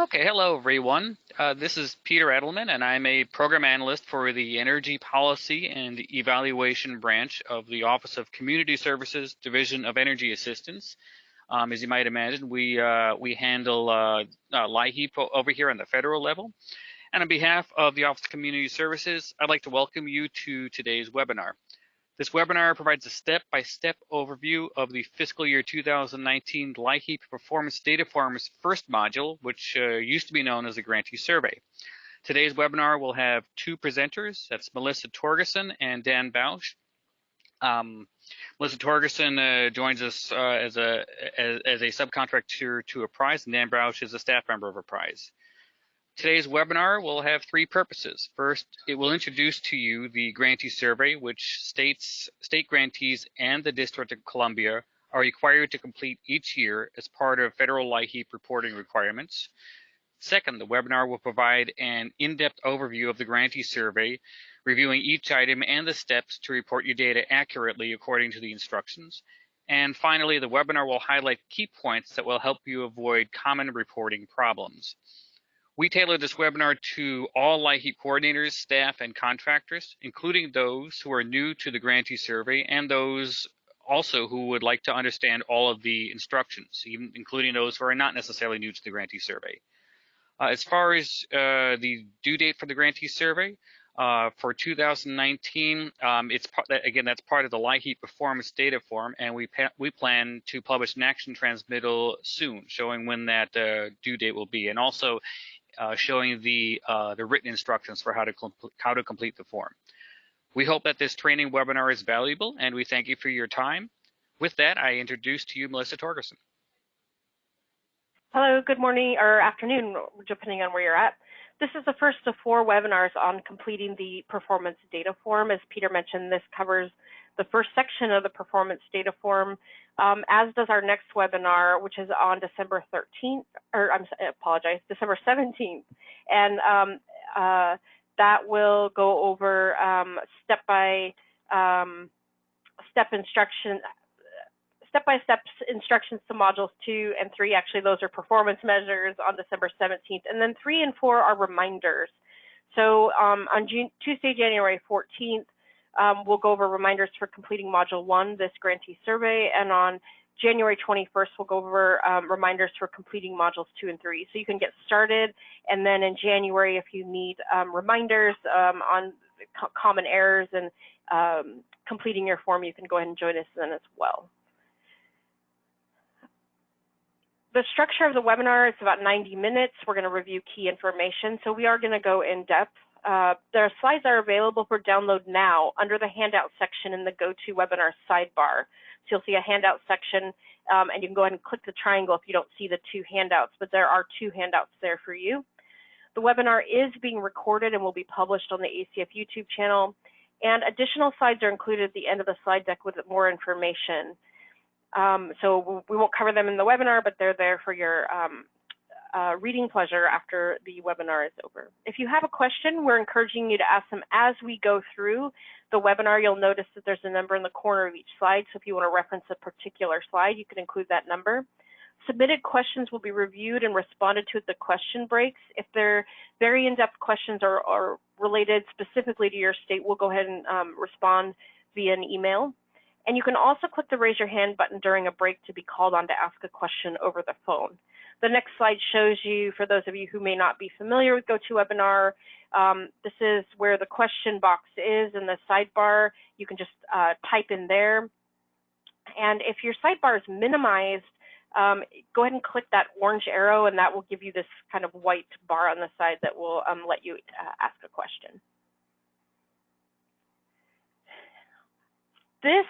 Okay, hello everyone. This is Peter Edelman, and I'm a program analyst for the Energy Policy and Evaluation branch of the Office of Community Services Division of Energy Assistance. As you might imagine, we handle LIHEAP over here on the federal level. And on behalf of the Office of Community Services, I'd like to welcome you to today's webinar. This webinar provides a step-by-step overview of the fiscal year 2019 LIHEAP Performance Data Form's first module, which used to be known as the Grantee Survey. Today's webinar will have two presenters. That's Melissa Torgerson and Dan Bausch. Melissa Torgerson joins us as a subcontractor to Apprise, and Dan Bausch is a staff member of Apprise. Today's webinar will have three purposes. First, it will introduce to you the Grantee Survey, which state grantees and the District of Columbia are required to complete each year as part of federal LIHEAP reporting requirements. Second, the webinar will provide an in-depth overview of the Grantee Survey, reviewing each item and the steps to report your data accurately according to the instructions. And finally, the webinar will highlight key points that will help you avoid common reporting problems. We tailored this webinar to all LIHEAP coordinators, staff, and contractors, including those who are new to the Grantee Survey and those also who would like to understand all of the instructions, even including those who are not necessarily new to the Grantee Survey. As far as the due date for the Grantee Survey, for 2019, that's part of the LIHEAP Performance Data Form, and we plan to publish an action transmittal soon, showing when that due date will be, and also showing the written instructions for how to complete the form. We hope that this training webinar is valuable, and we thank you for your time. With that, I introduce to you Melissa Torgerson. Hello, good morning or afternoon, depending on where you're at. This is the first of 4 webinars on completing the performance data form. As Peter mentioned, this covers the first section of the performance data form, as does our next webinar, which is on December 13th, or December 17th. And that will go over step-by-step instructions to modules 2 and 3. Actually, those are performance measures on December 17th. And then 3 and 4 are reminders. So on Tuesday, January 14th, we'll go over reminders for completing Module 1, this Grantee Survey, and on January 21st, we'll go over reminders for completing Modules 2 and 3. So you can get started, and then in January, if you need reminders on common errors and completing your form, you can go ahead and join us then as well. The structure of the webinar is about 90 minutes. We're going to review key information, so we are going to go in depth. There are slides that are available for download now under the handout section in the GoToWebinar sidebar. So you'll see a handout section, and you can go ahead and click the triangle if you don't see the 2 handouts, but there are 2 handouts there for you. The webinar is being recorded and will be published on the ACF YouTube channel, and additional slides are included at the end of the slide deck with more information. So we won't cover them in the webinar, but they're there for your reading pleasure after the webinar is over. If you have a question, we're encouraging you to ask them as we go through the webinar. You'll notice that there's a number in the corner of each slide, so if you want to reference a particular slide, you can include that number. Submitted questions will be reviewed and responded to at the question breaks. If they're very in-depth questions or related specifically to your state, we'll go ahead and respond via an email. And you can also click the raise your hand button during a break to be called on to ask a question over the phone. The next slide shows you, for those of you who may not be familiar with GoToWebinar, this is where the question box is in the sidebar. You can just type in there. And if your sidebar is minimized, go ahead and click that orange arrow, and that will give you this kind of white bar on the side that will let you ask a question. This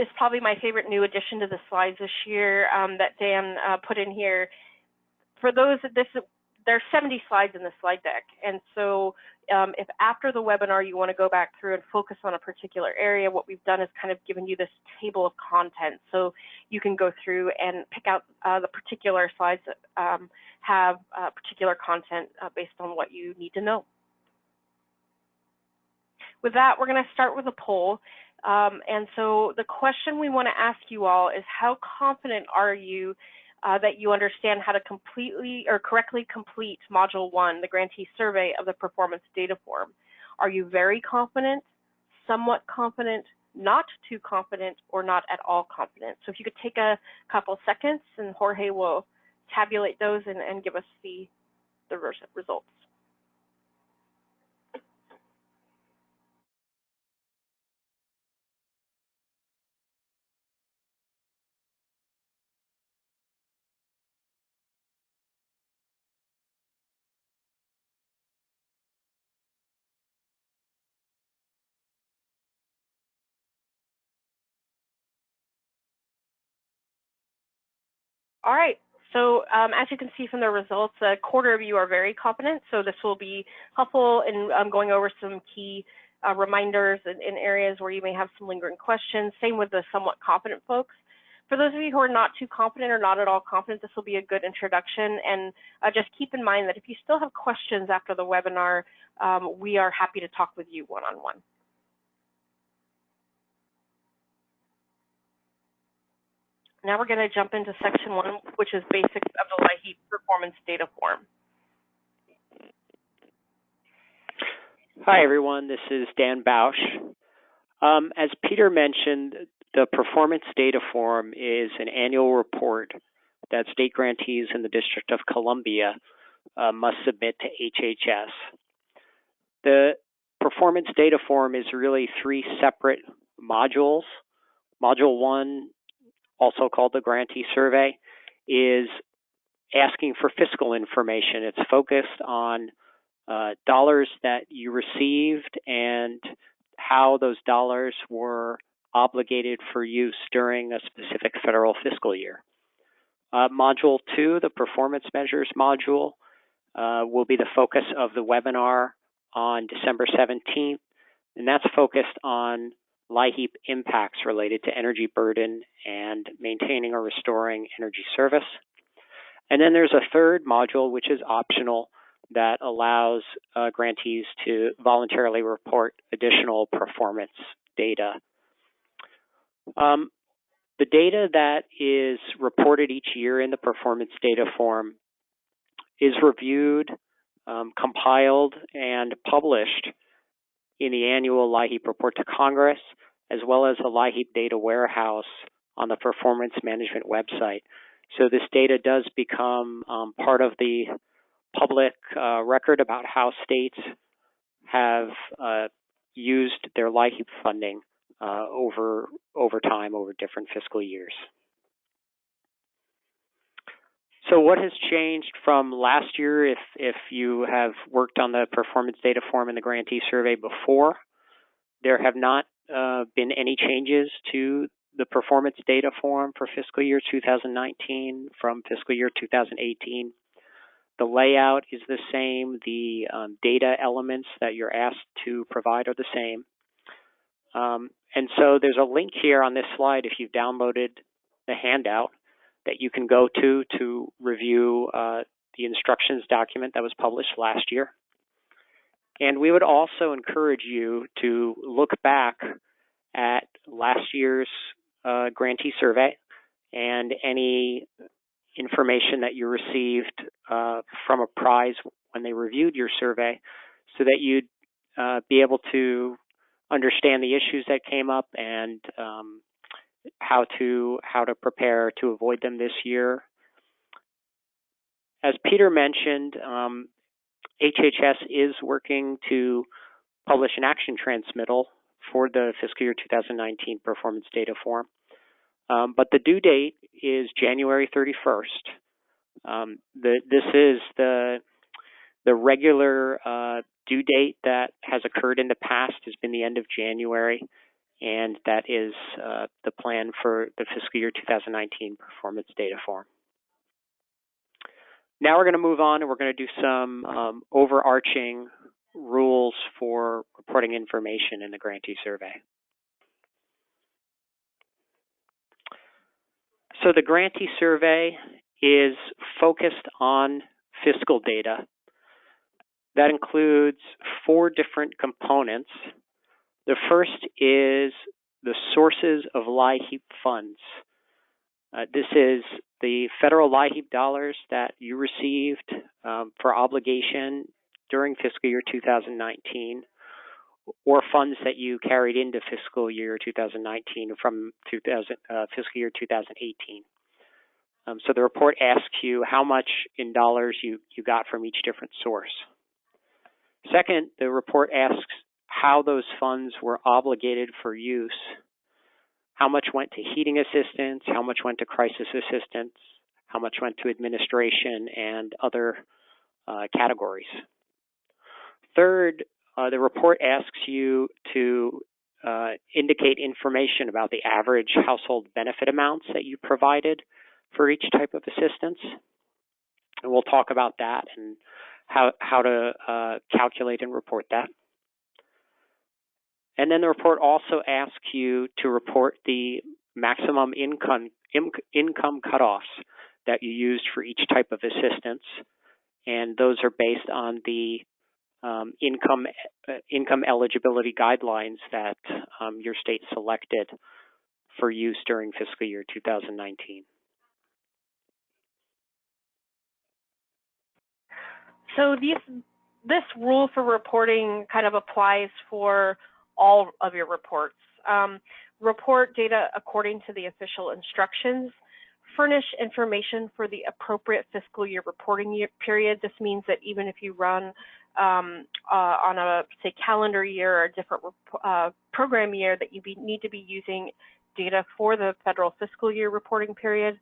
is probably my favorite new addition to the slides this year that Dan put in here. For those, there's 70 slides in the slide deck, and so if after the webinar you want to go back through and focus on a particular area, what we've done is kind of given you this table of content, so you can go through and pick out the particular slides that have particular content based on what you need to know. With that, we're going to start with a poll. And so the question we want to ask you all is, how confident are you that you understand how to completely or correctly complete Module 1, the Grantee Survey of the Performance Data Form. Are you very confident, somewhat confident, not too confident, or not at all confident? So if you could take a couple seconds, and Jorge will tabulate those and give us the results. All right, so as you can see from the results, a quarter of you are very confident, so this will be helpful in going over some key reminders in areas where you may have some lingering questions. Same with the somewhat confident folks. For those of you who are not too confident or not at all confident, this will be a good introduction, and just keep in mind that if you still have questions after the webinar, we are happy to talk with you one-on-one. Now we're going to jump into section 1, which is basics of the LIHEAP performance data form. Hi, everyone. This is Dan Bausch. As Peter mentioned, the performance data form is an annual report that state grantees in the District of Columbia must submit to HHS. The performance data form is really 3 separate modules. Module 1, also called the Grantee Survey, is asking for fiscal information. It's focused on dollars that you received and how those dollars were obligated for use during a specific federal fiscal year. Module 2, the performance measures module, will be the focus of the webinar on December 17th, and that's focused on LIHEAP impacts related to energy burden and maintaining or restoring energy service. And then there's a third module, which is optional, that allows grantees to voluntarily report additional performance data. The data that is reported each year in the performance data form is reviewed, compiled, and published in the annual LIHEAP report to Congress, as well as a LIHEAP data warehouse on the performance management website. So this data does become part of the public record about how states have used their LIHEAP funding over time, over different fiscal years. So what has changed from last year if you have worked on the performance data form in the Grantee Survey before? There have not been any changes to the performance data form for fiscal year 2019 from fiscal year 2018. The layout is the same. The data elements that you're asked to provide are the same. And so there's a link here on this slide if you've downloaded the handout that you can go to review the instructions document that was published last year. And we would also encourage you to look back at last year's Grantee Survey and any information that you received from a prize when they reviewed your survey, so that you'd be able to understand the issues that came up and how to prepare to avoid them this year. As Peter mentioned, HHS is working to publish an action transmittal for the fiscal year 2019 performance data form. But the due date is January 31st. This is the regular due date that has occurred in the past, has been the end of January, and that is the plan for the fiscal year 2019 performance data form. Now we're going to move on and we're going to do some overarching rules for reporting information in the Grantee Survey. So the Grantee Survey is focused on fiscal data. That includes 4 different components. The first is the sources of LIHEAP funds. This is the federal LIHEAP dollars that you received for obligation during fiscal year 2019, or funds that you carried into fiscal year 2019 from fiscal year 2018. So the report asks you how much in dollars you got from each different source. Second, the report asks how those funds were obligated for use. How much went to heating assistance, how much went to crisis assistance, how much went to administration and other categories. Third, the report asks you to indicate information about the average household benefit amounts that you provided for each type of assistance. And we'll talk about that and how to calculate and report that. And then the report also asks you to report the maximum income cutoffs that you used for each type of assistance. And those are based on the income eligibility guidelines that your state selected for use during fiscal year 2019. So this rule for reporting kind of applies for all of your reports. Report data according to the official instructions. Furnish information for the appropriate fiscal year reporting period. This means that even if you run on a, say, calendar year or a different program year, that you need to be using data for the federal fiscal year reporting period.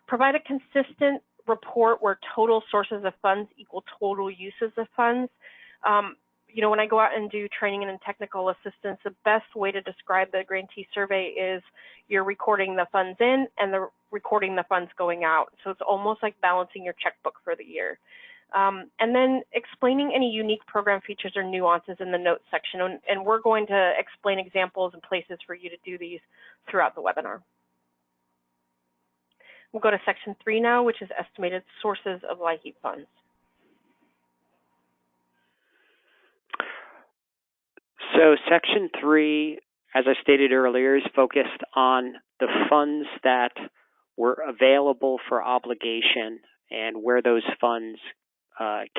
Provide a consistent report where total sources of funds equal total uses of funds. You know, when I go out and do training and technical assistance, the best way to describe the Grantee Survey is you're recording the funds in and recording the funds going out. So it's almost like balancing your checkbook for the year. And then explaining any unique program features or nuances in the notes section. And we're going to explain examples and places for you to do these throughout the webinar. We'll go to section 3 now, which is estimated sources of LIHEAP funds. So section 3, as I stated earlier, is focused on the funds that were available for obligation and where those funds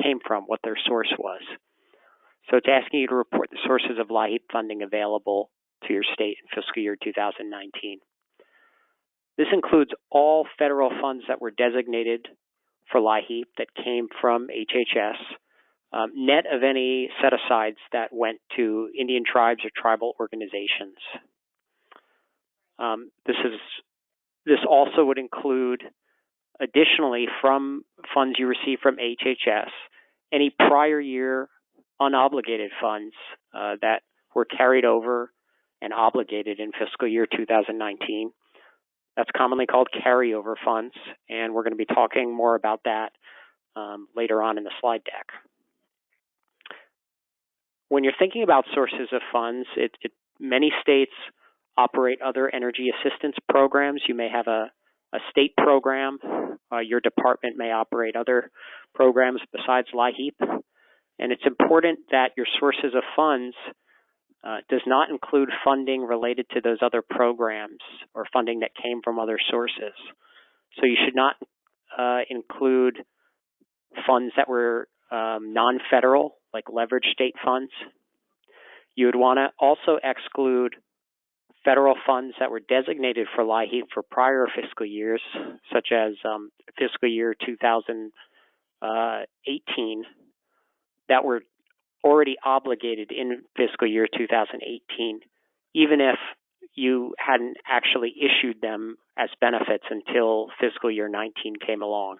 came from, what their source was. So it's asking you to report the sources of LIHEAP funding available to your state in fiscal year 2019. This includes all federal funds that were designated for LIHEAP that came from HHS, net of any set-asides that went to Indian tribes or tribal organizations. This also would include, additionally, from funds you receive from HHS, any prior year unobligated funds that were carried over and obligated in fiscal year 2019. That's commonly called carryover funds, and we're going to be talking more about that later on in the slide deck. When you're thinking about sources of funds, many states operate other energy assistance programs. You may have a state program. Your department may operate other programs besides LIHEAP. And it's important that your sources of funds does not include funding related to those other programs or funding that came from other sources. So you should not include funds that were non-federal, like leveraged state funds. You would want to also exclude federal funds that were designated for LIHEAP for prior fiscal years, such as fiscal year 2018, that were already obligated in fiscal year 2018, even if you hadn't actually issued them as benefits until fiscal year 19 came along.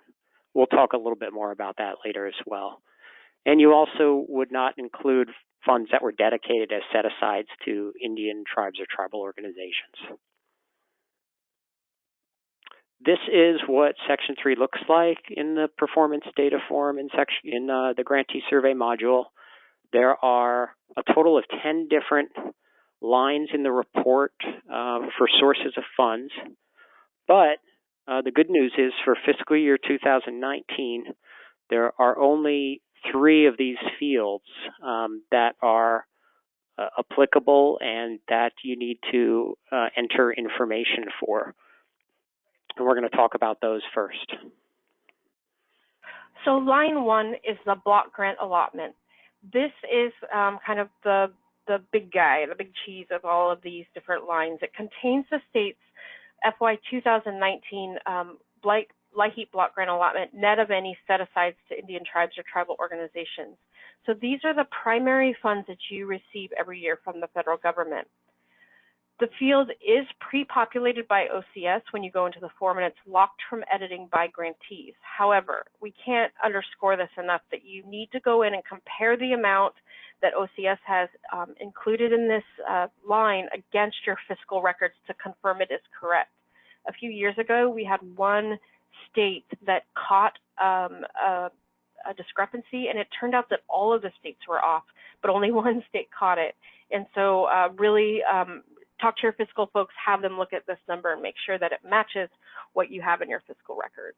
We'll talk a little bit more about that later as well. And you also would not include funds that were dedicated as set-asides to Indian tribes or tribal organizations. This is what Section 3 looks like in the performance data form in the Grantee Survey module. There are a total of 10 different lines in the report for sources of funds. But the good news is for fiscal year 2019, there are only 3 of these fields that are applicable and that you need to enter information for. And we're going to talk about those first. So line 1 is the block grant allotment. This is kind of the big guy, the big cheese of all of these different lines. It contains the state's FY 2019 LIHEAP block grant allotment, net of any set-asides to Indian tribes or tribal organizations. So these are the primary funds that you receive every year from the federal government. The field is pre-populated by OCS when you go into the form, and it's locked from editing by grantees. However, we can't underscore this enough that you need to go in and compare the amount that OCS has included in this line against your fiscal records to confirm it is correct. A few years ago, we had one state that caught a discrepancy, and it turned out that all of the states were off, but only one state caught it. And so really talk to your fiscal folks, have them look at this number and make sure that it matches what you have in your fiscal records.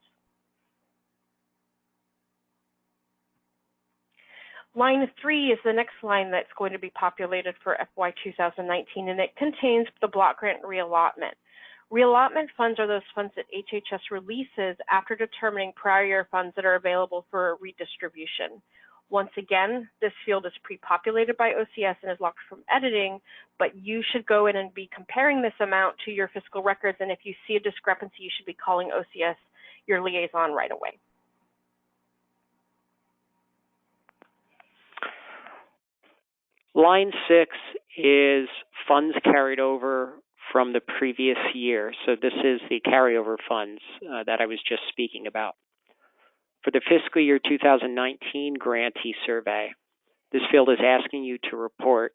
Line 3 is the next line that's going to be populated for FY 2019, and it contains the block grant reallotment. Reallotment funds are those funds that HHS releases after determining prior year funds that are available for redistribution. Once again, this field is pre-populated by OCS and is locked from editing, but you should go in and be comparing this amount to your fiscal records, and if you see a discrepancy, you should be calling OCS, your liaison, right away. Line 6 is funds carried over from the previous year. So this is the carryover funds that I was just speaking about. For the fiscal year 2019 Grantee Survey, this field is asking you to report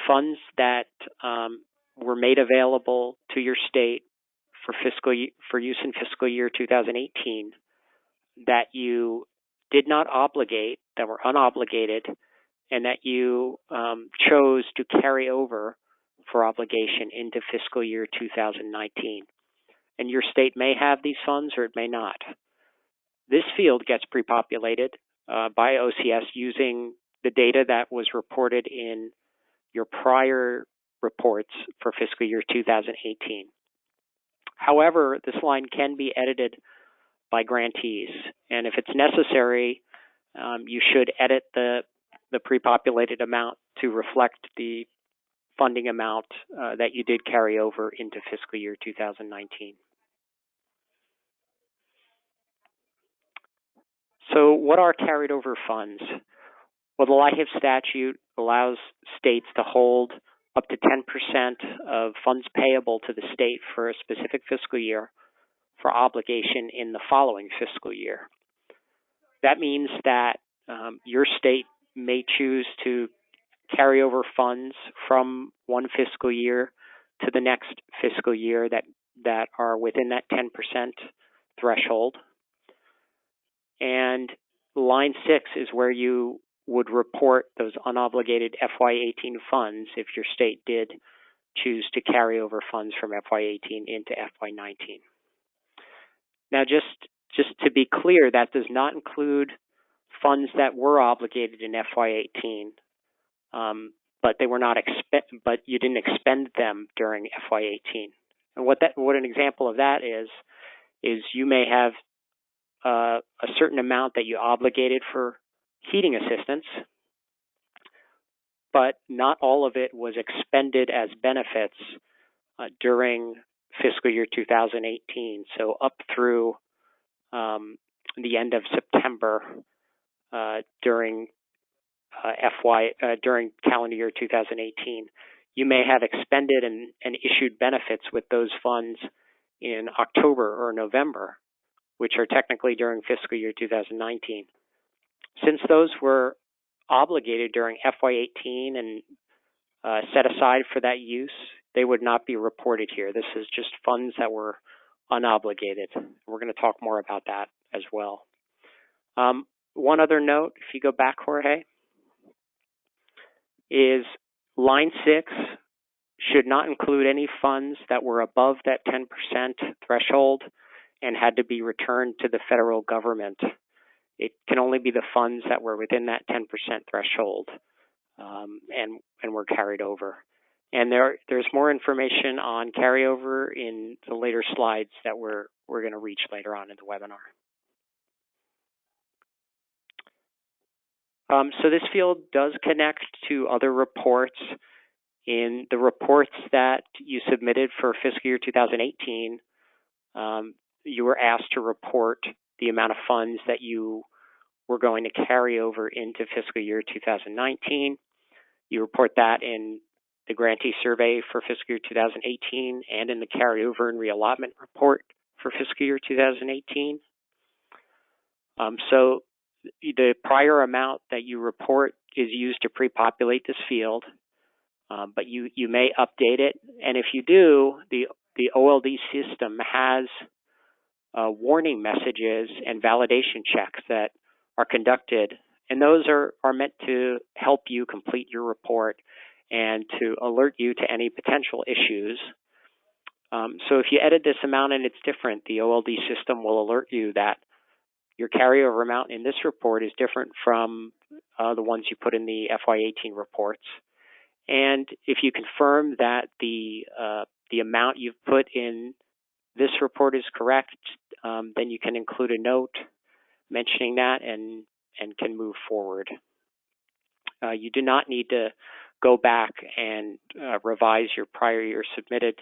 funds that were made available to your state for use in fiscal year 2018 that you did not obligate, that were unobligated, and that you chose to carry over for obligation into fiscal year 2019. And your state may have these funds or it may not. This field gets pre-populated by OCS using the data that was reported in your prior reports for fiscal year 2018. However, this line can be edited by grantees, and if it's necessary, you should edit the pre-populated amount to reflect the funding amount that you did carry over into fiscal year 2019. So what are carried over funds? Well, the LIHEAP statute allows states to hold up to 10% of funds payable to the state for a specific fiscal year for obligation in the following fiscal year. That means that your state may choose to carry over funds from one fiscal year to the next fiscal year that are within that 10% threshold. And line 6 is where you would report those unobligated FY18 funds if your state did choose to carry over funds from FY18 into FY19. Now, just to be clear, that does not include funds that were obligated in FY18, but they were not but you didn't expend them during FY18. And what an example of that is you may have a certain amount that you obligated for heating assistance, but not all of it was expended as benefits during fiscal year 2018. So up through the end of September during during calendar year 2018, you may have expended and issued benefits with those funds in October or November, which are technically during fiscal year 2019. Since those were obligated during FY18 and set aside for that use, they would not be reported here. This is just funds that were unobligated. We're going to talk more about that as well. One other note, if you go back, Jorge, is line 6 should not include any funds that were above that 10% threshold and had to be returned to the federal government. It can only be the funds that were within that 10% threshold and were carried over. And there's more information on carryover in the later slides that we're we're going to reach later on in the webinar. So this field does connect to other reports. In the reports that you submitted for fiscal year 2018, you were asked to report the amount of funds that you were going to carry over into fiscal year 2019. You report that in the Grantee Survey for fiscal year 2018 and in the carryover and reallotment report for fiscal year 2018. So the prior amount that you report is used to pre-populate this field, but you may update it. And if you do, the OLD system has warning messages and validation checks that are conducted, and those are meant to help you complete your report and to alert you to any potential issues. So if you edit this amount and it's different, the OLD system will alert you that your carryover amount in this report is different from the ones you put in the FY18 reports. And if you confirm that the amount you've put in this report is correct, then you can include a note mentioning that and can move forward. You do not need to go back and revise your prior year submitted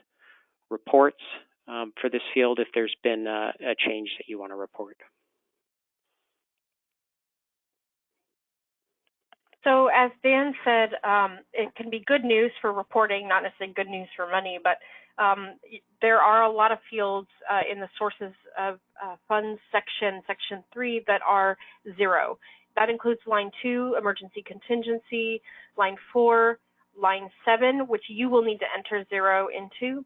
reports for this field if there's been a change that you want to report. So as Dan said, it can be good news for reporting, not necessarily good news for money, but there are a lot of fields in the sources of funds section 3, that are 0. That includes line 2, emergency contingency, line 4, line 7, which you will need to enter 0 into,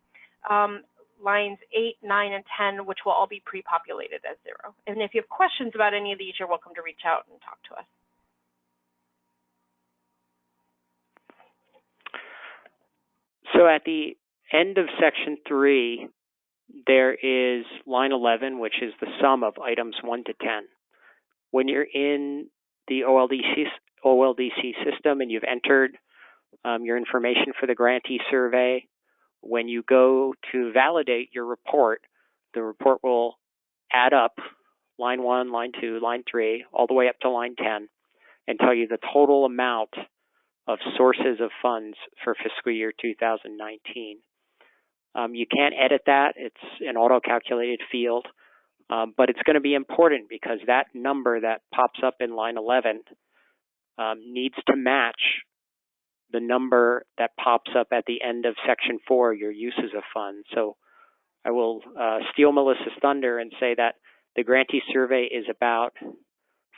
lines 8, 9, and 10, which will all be pre-populated as 0. And if you have questions about any of these, you're welcome to reach out and talk to us. So at the end of section 3, there is line 11, which is the sum of items 1 to 10. When you're in the OLDC system and you've entered your information for the Grantee Survey, when you go to validate your report, the report will add up line 1, line 2, line 3, all the way up to line 10, and tell you the total amount of sources of funds for fiscal year 2019. You can't edit that. It's an auto-calculated field, but it's going to be important because that number that pops up in line 11 needs to match the number that pops up at the end of section 4, your uses of funds. So I will steal Melissa's thunder and say that the Grantee Survey is about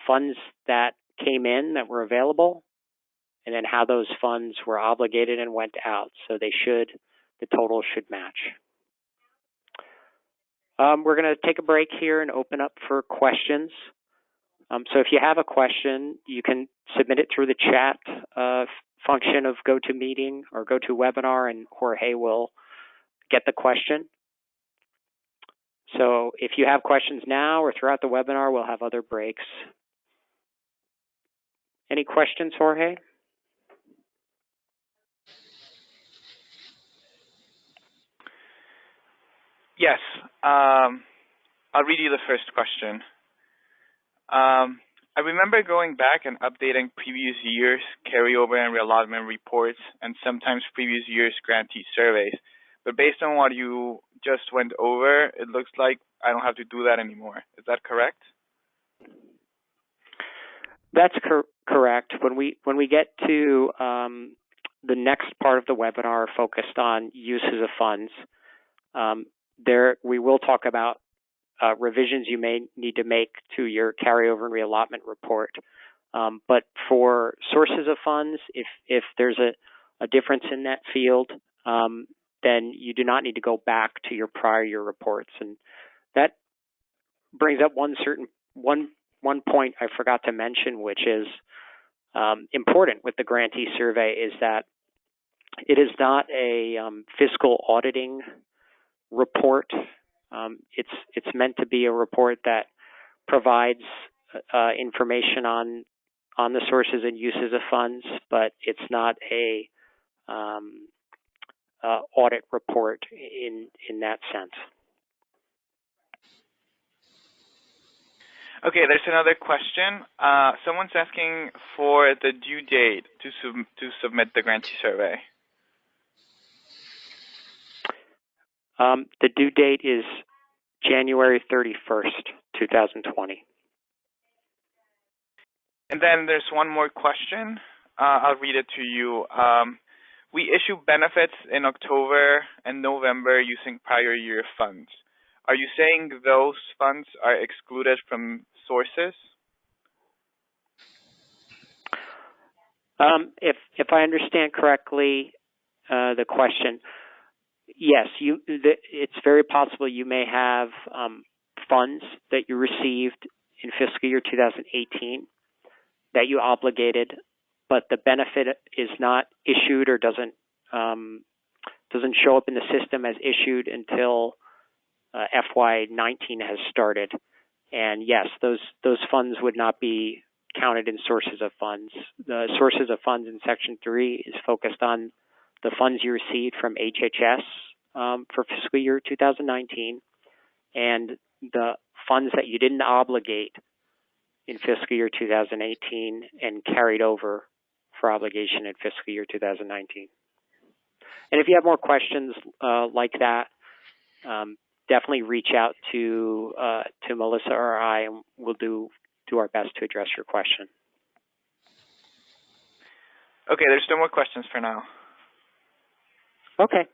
funds that came in that were available, and then how those funds were obligated and went out. So the total should match. We're going to take a break here and open up for questions. So if you have a question, you can submit it through the chat function of GoToMeeting or GoToWebinar, and Jorge will get the question. So if you have questions now or throughout the webinar, we'll have other breaks. Any questions, Jorge? Yes. I'll read you the first question. I remember going back and updating previous years' carryover and reallotment reports and sometimes previous years' grantee surveys. But based on what you just went over, it looks like I don't have to do that anymore. Is that correct? That's correct. When we get to the next part of the webinar focused on uses of funds, we will talk about revisions you may need to make to your carryover and reallotment report. But for sources of funds, if there's a difference in that field, then you do not need to go back to your prior year reports. And that brings up one point I forgot to mention, which is important with the Grantee Survey, is that it is not a fiscal auditing report. It's meant to be a report that provides information on the sources and uses of funds, but it's not a audit report in that sense. Okay, there's another question. Someone's asking for the due date to submit the grantee survey. The due date is January 31st, 2020. And then there's one more question. I'll read it to you. We issue benefits in October and November using prior year funds. Are you saying those funds are excluded from sources? If I understand correctly the question, yes, it's very possible you may have funds that you received in fiscal year 2018 that you obligated, but the benefit is not issued or doesn't show up in the system as issued until FY19 has started. And yes, those funds would not be counted in sources of funds. The sources of funds in Section 3 is focused on the funds you received from HHS for fiscal year 2019 and the funds that you didn't obligate in fiscal year 2018 and carried over for obligation in fiscal year 2019. And if you have more questions like that, definitely reach out to Melissa or I, and we'll do our best to address your question. Okay, there's no more questions for now. Okay.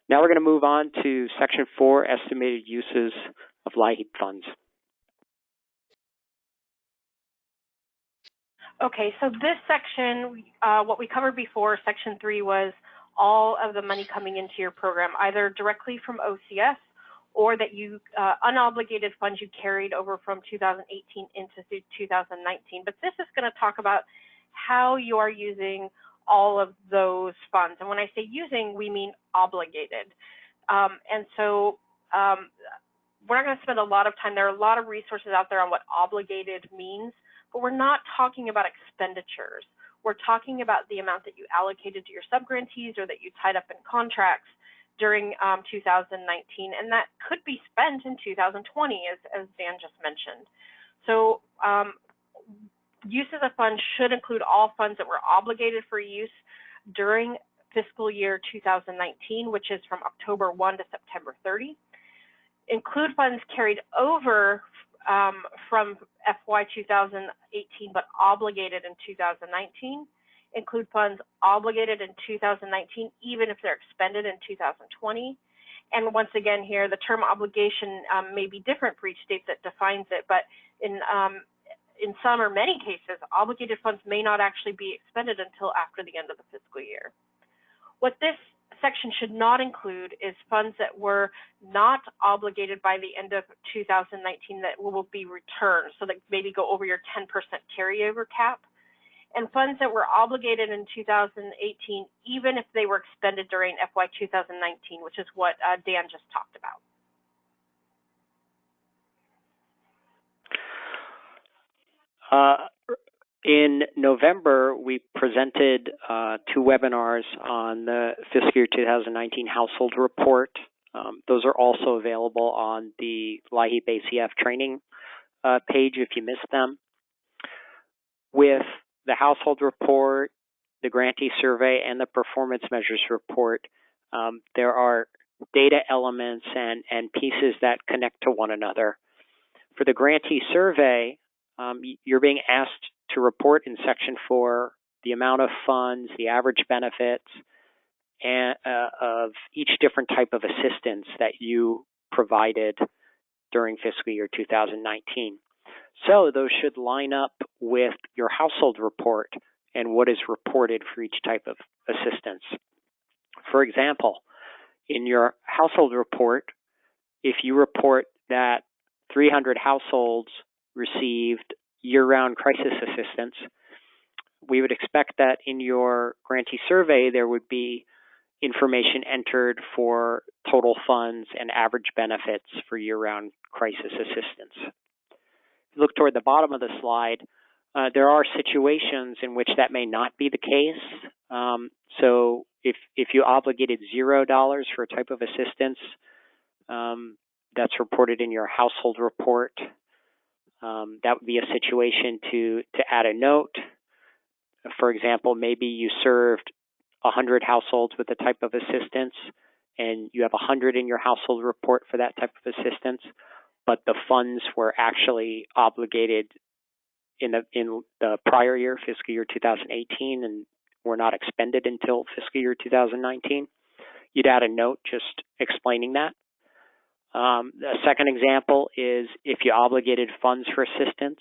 Now we're going to move on to Section 4, Estimated Uses of LIHEAP Funds. Okay, so this section, what we covered before, Section 3, was all of the money coming into your program, either directly from OCS or that you unobligated funds you carried over from 2018 into 2019. But this is going to talk about how you are using all of those funds. And when I say using, we mean obligated. And so we're not going to spend a lot of time. There are a lot of resources out there on what obligated means, but we're not talking about expenditures. We're talking about the amount that you allocated to your subgrantees or that you tied up in contracts during 2019, and that could be spent in 2020, as Dan just mentioned. So uses of funds should include all funds that were obligated for use during fiscal year 2019, which is from October 1 to September 30. Include funds carried over from FY 2018 but obligated in 2019. Include funds obligated in 2019 even if they're expended in 2020. And once again here, the term obligation may be different for each state that defines it, but in some or many cases, obligated funds may not actually be expended until after the end of the fiscal year. What this section should not include is funds that were not obligated by the end of 2019 that will be returned, so that maybe go over your 10% carryover cap, and funds that were obligated in 2018 even if they were expended during FY 2019, which is what Dan just talked about. In November, we presented 2 webinars on the fiscal year 2019 household report. Those are also available on the LIHEAP ACF training page if you missed them. With the household report, the Grantee Survey, and the performance measures report, there are data elements and pieces that connect to one another. For the Grantee Survey, you're being asked to report in Section 4 the amount of funds, the average benefits, and, of each different type of assistance that you provided during fiscal year 2019. So those should line up with your household report and what is reported for each type of assistance. For example, in your household report, if you report that 300 households received year-round crisis assistance, we would expect that in your Grantee Survey there would be information entered for total funds and average benefits for year-round crisis assistance. If you look toward the bottom of the slide, there are situations in which that may not be the case. So if you obligated $0 for a type of assistance, that's reported in your household report. That would be a situation to add a note. For example, maybe you served 100 households with the type of assistance, and you have 100 in your household report for that type of assistance, but the funds were actually obligated in the prior year, fiscal year 2018, and were not expended until fiscal year 2019. You'd add a note just explaining that. A second example is if you obligated funds for assistance,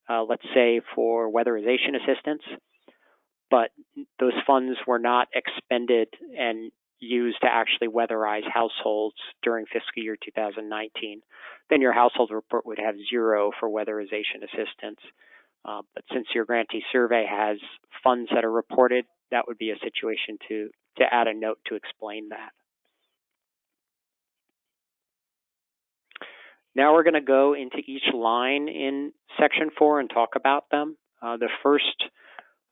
let's say for weatherization assistance, but those funds were not expended and used to actually weatherize households during fiscal year 2019, then your household report would have 0 for weatherization assistance. But since your grantee survey has funds that are reported, that would be a situation to add a note to explain that. Now we're going to go into each line in Section 4 and talk about them. The first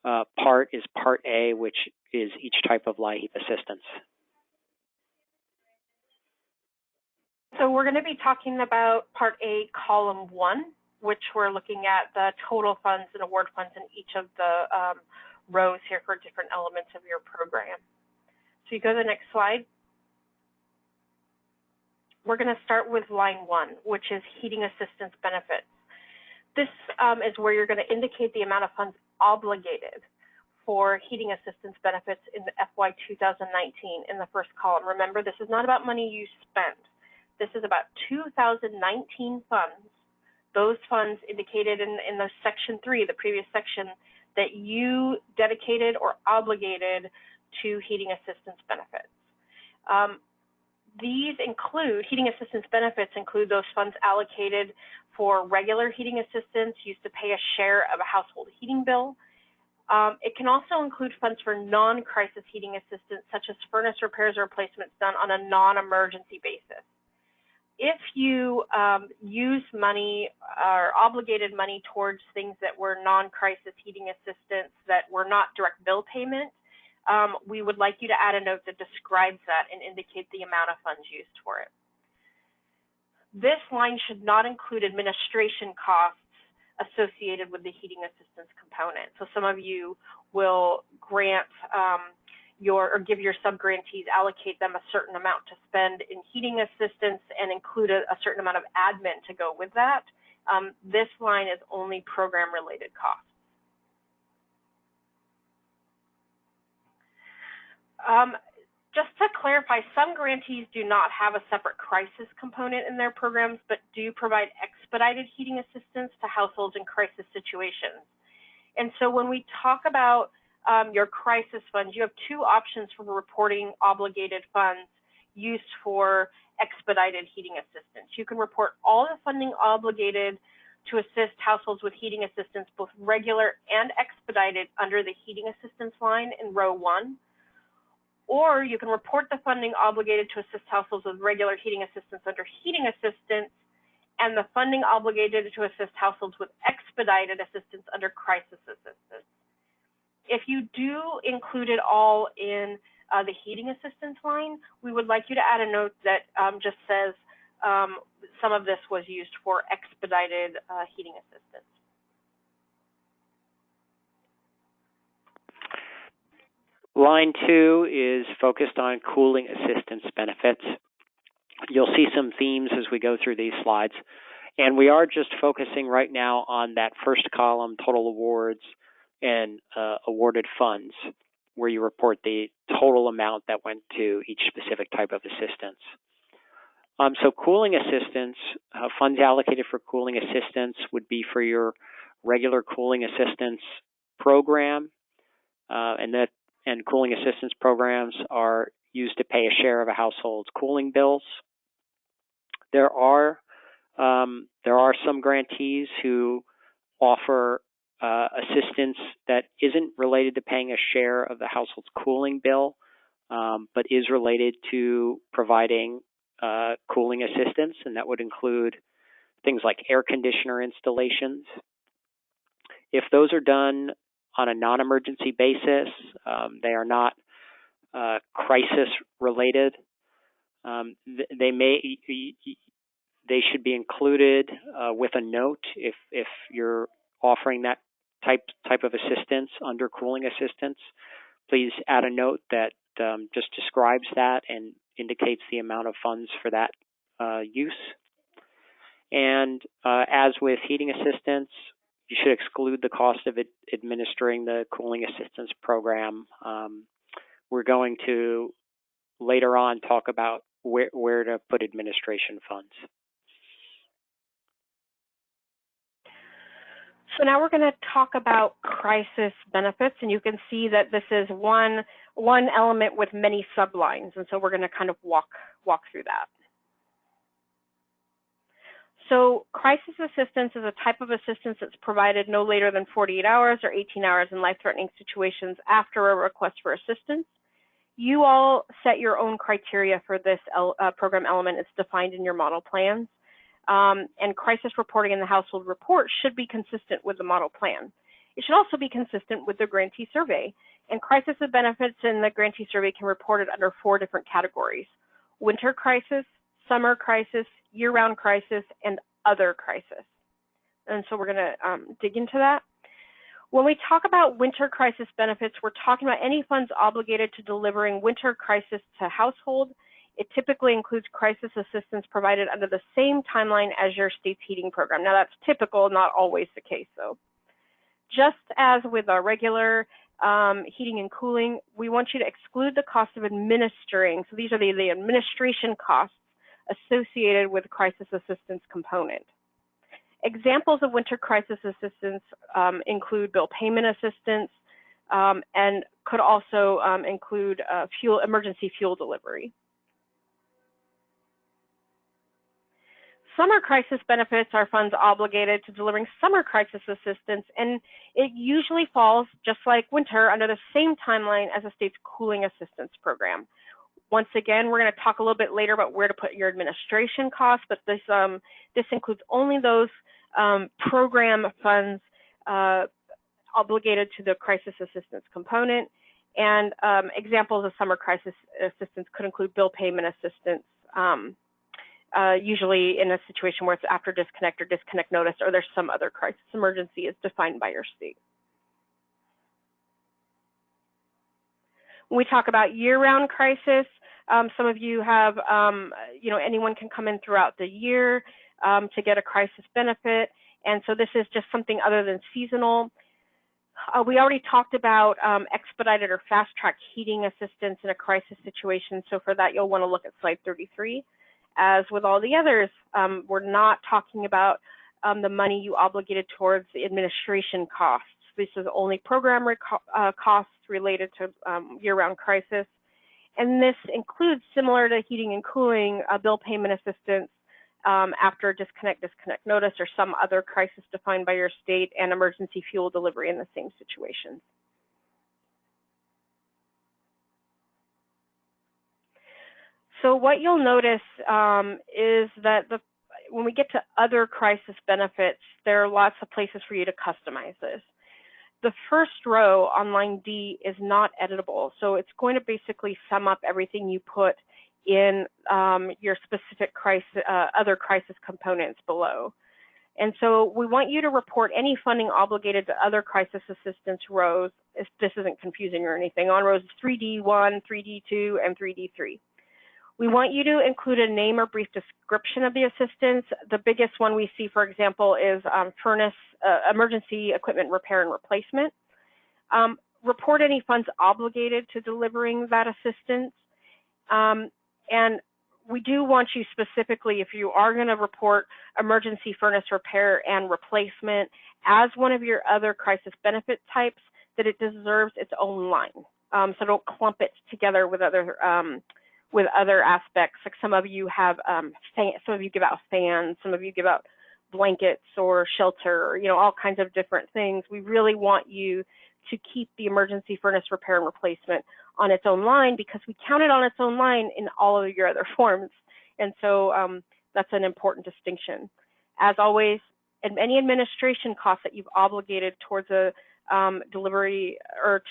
part is Part A, which is each type of LIHEAP assistance. So we're going to be talking about Part A, Column 1, which we're looking at the total funds and award funds in each of the rows here for different elements of your program. So you go to the next slide. We're going to start with line 1, which is heating assistance benefits. This is where you're going to indicate the amount of funds obligated for heating assistance benefits in the FY 2019 in the first column. Remember, this is not about money you spent. This is about 2019 funds. Those funds indicated in the Section 3, the previous section, that you dedicated or obligated to heating assistance benefits. These include, heating assistance benefits include those funds allocated for regular heating assistance used to pay a share of a household heating bill. It can also include funds for non-crisis heating assistance, such as furnace repairs or replacements done on a non-emergency basis. If you use money or obligated money towards things that were non-crisis heating assistance that were not direct bill payment, we would like you to add a note that describes that and indicate the amount of funds used for it. This line should not include administration costs associated with the heating assistance component. So some of you will grant or give your sub-grantees, allocate them a certain amount to spend in heating assistance and include a certain amount of admin to go with that. This line is only program-related costs. Just to clarify, some grantees do not have a separate crisis component in their programs, but do provide expedited heating assistance to households in crisis situations. And so when we talk about your crisis funds, you have 2 options for reporting obligated funds used for expedited heating assistance. You can report all the funding obligated to assist households with heating assistance, both regular and expedited, under the heating assistance line in row 1. Or you can report the funding obligated to assist households with regular heating assistance under heating assistance, and the funding obligated to assist households with expedited assistance under crisis assistance. If you do include it all in the heating assistance line, we would like you to add a note that just says some of this was used for expedited heating assistance. Line 2 is focused on cooling assistance benefits. You'll see some themes as we go through these slides. And we are just focusing right now on that first column, total awards and awarded funds, where you report the total amount that went to each specific type of assistance. So cooling assistance, funds allocated for cooling assistance would be for your regular cooling assistance program, and cooling assistance programs are used to pay a share of a household's cooling bills. There are some grantees who offer assistance that isn't related to paying a share of the household's cooling bill, but is related to providing cooling assistance, and that would include things like air conditioner installations. If those are done on a non-emergency basis, they are not crisis related. they should be included with a note if you're offering that type of assistance under cooling assistance. Please add a note that just describes that and indicates the amount of funds for that use. And as with heating assistance, you should exclude the cost of administering the cooling assistance program. We're going to later on talk about where to put administration funds. So now we're going to talk about crisis benefits, and you can see that this is one element with many sublines, and so we're going to kind of walk through that. So crisis assistance is a type of assistance that's provided no later than 48 hours or 18 hours in life-threatening situations after a request for assistance. You all set your own criteria for this program element. It's defined in your model plans. And crisis reporting in the household report should be consistent with the model plan. It should also be consistent with the Grantee Survey. And crisis benefits in the Grantee Survey can be reported under 4 different categories: winter crisis, summer crisis, year-round crisis, and other crisis. And so we're going to dig into that. When we talk about winter crisis benefits, we're talking about any funds obligated to delivering winter crisis to household. It typically includes crisis assistance provided under the same timeline as your state's heating program. Now, that's typical, not always the case, though. Just as with our regular heating and cooling, we want you to exclude the cost of administering. So these are the administration costs associated with the crisis assistance component. Examples of winter crisis assistance include bill payment assistance and could also include emergency fuel delivery. Summer crisis benefits are funds obligated to delivering summer crisis assistance, and it usually falls, just like winter, under the same timeline as a state's cooling assistance program. Once again, we're going to talk a little bit later about where to put your administration costs, but this includes only those program funds obligated to the crisis assistance component. And examples of summer crisis assistance could include bill payment assistance, usually in a situation where it's after disconnect or disconnect notice, or there's some other crisis emergency as defined by your state. When we talk about year-round crisis, some of you have, anyone can come in throughout the year to get a crisis benefit, and so this is just something other than seasonal. We already talked about expedited or fast-track heating assistance in a crisis situation, so for that you'll want to look at slide 33. As with all the others, we're not talking about the money you obligated towards the administration costs. This is only program costs related to year-round crisis. And this includes, similar to heating and cooling, bill payment assistance after disconnect notice, or some other crisis defined by your state, and emergency fuel delivery in the same situation. So what you'll notice is that when we get to other crisis benefits, there are lots of places for you to customize this. The first row on line D is not editable, so it's going to basically sum up everything you put in your specific other crisis components below. And so we want you to report any funding obligated to other crisis assistance rows, if this isn't confusing or anything, on rows 3D1, 3D2, and 3D3. We want you to include a name or brief description of the assistance. The biggest one we see, for example, is furnace emergency equipment repair and replacement. Report any funds obligated to delivering that assistance. And we do want you specifically, if you are going to report emergency furnace repair and replacement as one of your other crisis benefit types, that it deserves its own line. So don't clump it together with other aspects. Like some of you have, some of you give out fans, some of you give out blankets or shelter, or, all kinds of different things. We really want you to keep the emergency furnace repair and replacement on its own line, because we count it on its own line in all of your other forms. And so that's an important distinction. As always, any administration costs that you've obligated towards a delivery or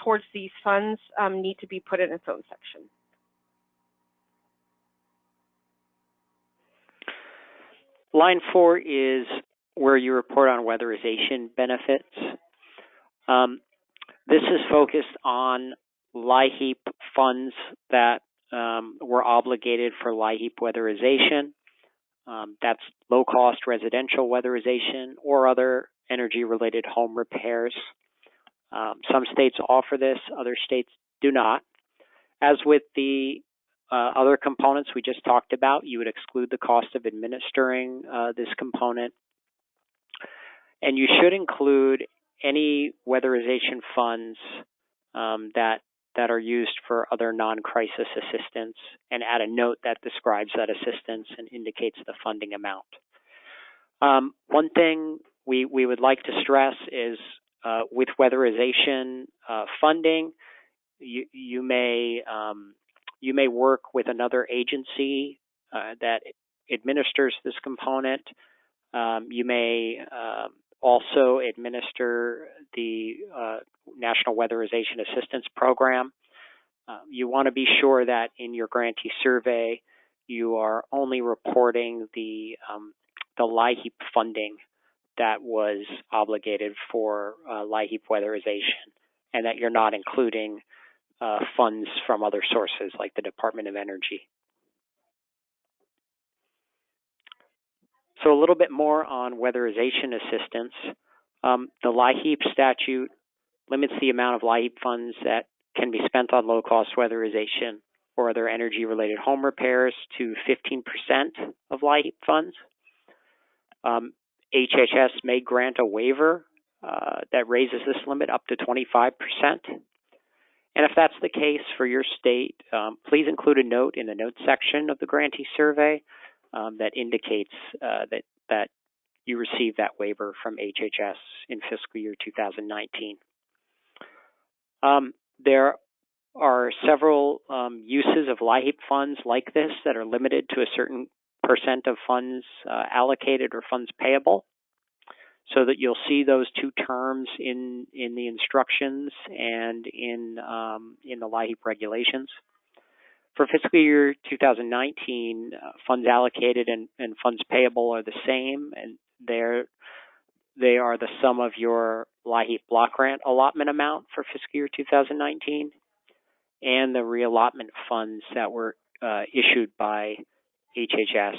towards these funds need to be put in its own section. Line 4 is where you report on weatherization benefits. This is focused on LIHEAP funds that were obligated for LIHEAP weatherization. That's low-cost residential weatherization or other energy-related home repairs. Some states offer this, other states do not. As with the other components we just talked about, you would exclude the cost of administering this component. And you should include any weatherization funds that are used for other non-crisis assistance and add a note that describes that assistance and indicates the funding amount. One thing we would like to stress is with weatherization funding, you may work with another agency that administers this component. You may also administer the National Weatherization Assistance Program. You want to be sure that in your grantee survey, you are only reporting the LIHEAP funding that was obligated for LIHEAP weatherization, and that you're not including funds from other sources like the Department of Energy. So a little bit more on weatherization assistance. The LIHEAP statute limits the amount of LIHEAP funds that can be spent on low-cost weatherization or other energy-related home repairs to 15% of LIHEAP funds. HHS may grant a waiver that raises this limit up to 25%. And if that's the case for your state, please include a note in the notes section of the grantee survey that indicates that you received that waiver from HHS in fiscal year 2019. There are several uses of LIHEAP funds like this that are limited to a certain percent of funds allocated or funds payable, so that you'll see those two terms in the instructions and in the LIHEAP regulations. For fiscal year 2019, funds allocated and funds payable are the same, and they are the sum of your LIHEAP block grant allotment amount for fiscal year 2019 and the reallotment funds that were issued by HHS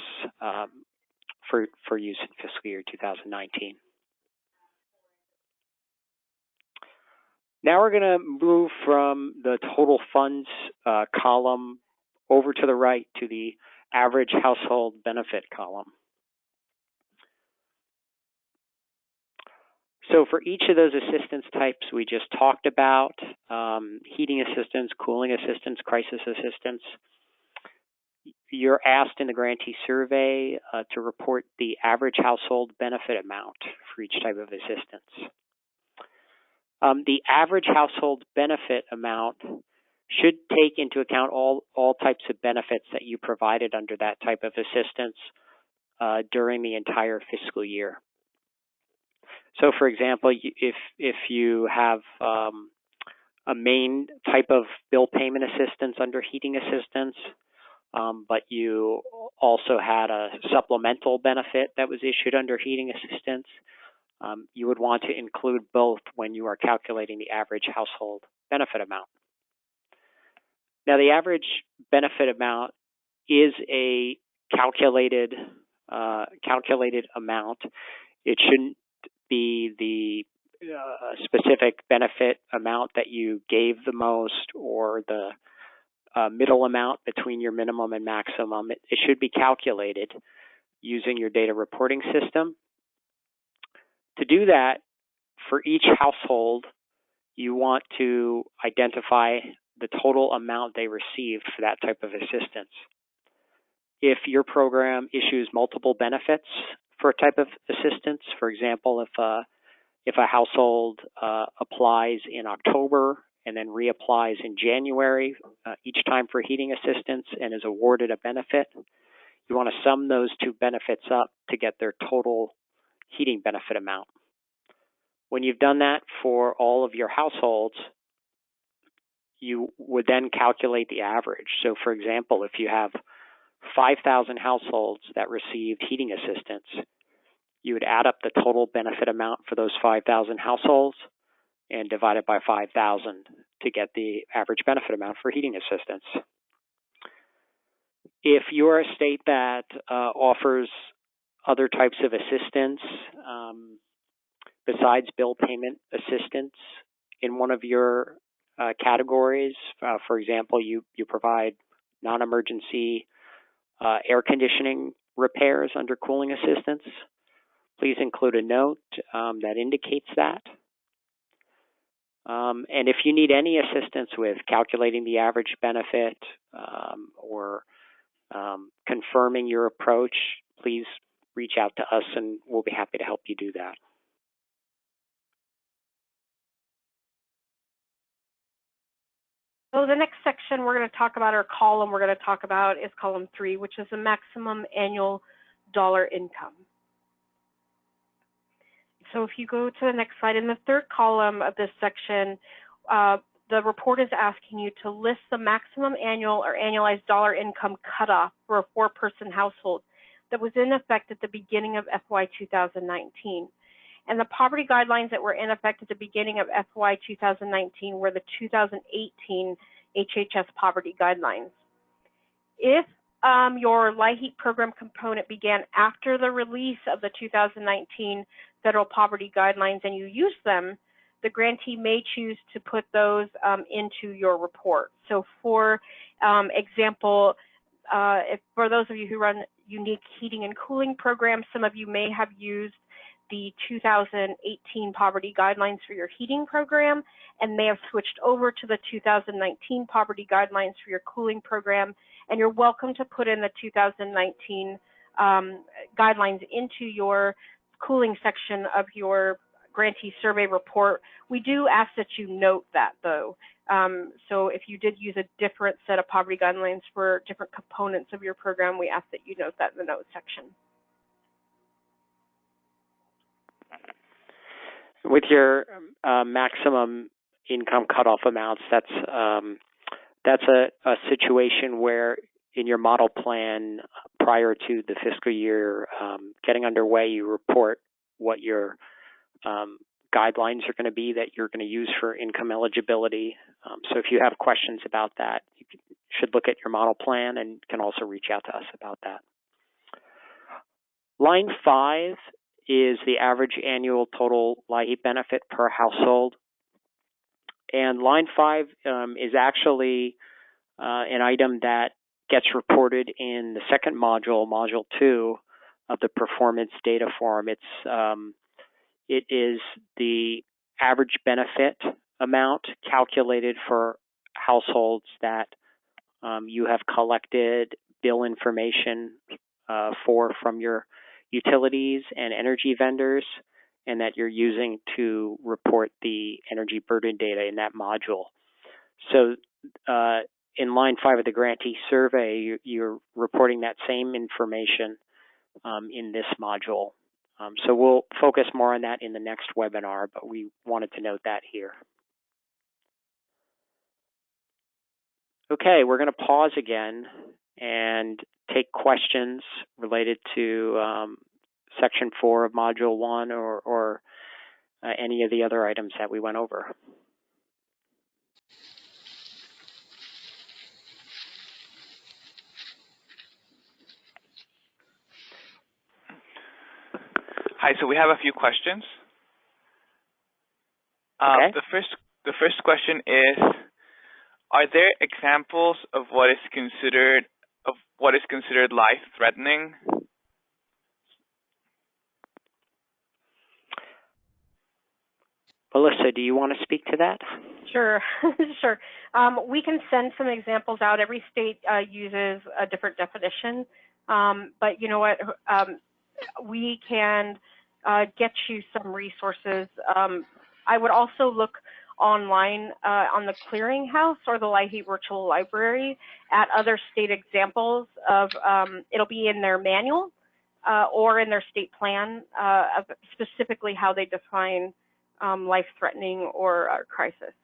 for use in fiscal year 2019. Now we're going to move from the total funds column over to the right to the average household benefit column. So for each of those assistance types we just talked about, heating assistance, cooling assistance, crisis assistance, you're asked in the grantee survey to report the average household benefit amount for each type of assistance. The average household benefit amount should take into account all types of benefits that you provided under that type of assistance during the entire fiscal year. So, for example, if you have a main type of bill payment assistance under heating assistance, but you also had a supplemental benefit that was issued under heating assistance, you would want to include both when you are calculating the average household benefit amount. Now, the average benefit amount is a calculated amount. It shouldn't be the specific benefit amount that you gave the most or the middle amount between your minimum and maximum. It should be calculated using your data reporting system. To do that, for each household, you want to identify the total amount they received for that type of assistance. If your program issues multiple benefits for a type of assistance, for example, if a household applies in October and then reapplies in January each time for heating assistance and is awarded a benefit, you want to sum those two benefits up to get their total heating benefit amount. When you've done that for all of your households, you would then calculate the average. So, for example, if you have 5,000 households that received heating assistance, you would add up the total benefit amount for those 5,000 households and divide it by 5,000 to get the average benefit amount for heating assistance. If you're a state that offers other types of assistance besides bill payment assistance in one of your categories, for example, you provide non-emergency air conditioning repairs under cooling assistance, please include a note that indicates that. And if you need any assistance with calculating the average benefit or confirming your approach, please reach out to us and we'll be happy to help you do that. So the next section we're going to talk about, or column we're going to talk about, is column 3, which is the maximum annual dollar income. So if you go to the next slide, in the third column of this section, the report is asking you to list the maximum annual or annualized dollar income cutoff for a 4-person household that was in effect at the beginning of FY 2019. And the poverty guidelines that were in effect at the beginning of FY 2019 were the 2018 HHS poverty guidelines. If your LIHEAP program component began after the release of the 2019 federal poverty guidelines and you use them, the grantee may choose to put those into your report. So for example, if for those of you who run unique heating and cooling programs, some of you may have used the 2018 poverty guidelines for your heating program and may have switched over to the 2019 poverty guidelines for your cooling program, and you're welcome to put in the 2019 guidelines into your cooling section of your grantee survey report. We do ask that you note that, though. So if you did use a different set of poverty guidelines for different components of your program, we ask that you note that in the notes section. With your maximum income cutoff amounts, that's a situation where in your model plan prior to the fiscal year getting underway, you report what your guidelines are going to be that you're going to use for income eligibility. So if you have questions about that, you should look at your model plan and can also reach out to us about that. Line 5 is the average annual total LIHEAP benefit per household. And line 5 is actually an item that gets reported in the second module, module 2 of the performance data form. It is the average benefit amount calculated for households that you have collected bill information from your utilities and energy vendors, and that you're using to report the energy burden data in that module. So in line 5 of the Grantee Survey, you're reporting that same information in this module. So we'll focus more on that in the next webinar, but we wanted to note that here. Okay, we're going to pause again and take questions related to Section 4 of Module 1 or any of the other items that we went over. Hi, so we have a few questions. Okay. The first question is, are there examples of what is considered life-threatening? Melissa, do you want to speak to that? Sure, sure. We can send some examples out. Every state uses a different definition, but you know what? We can get you some resources. I would also look online on the Clearinghouse or the LIHEAP Virtual Library at other state examples of, it'll be in their manual or in their state plan of specifically how they define life-threatening or crisis.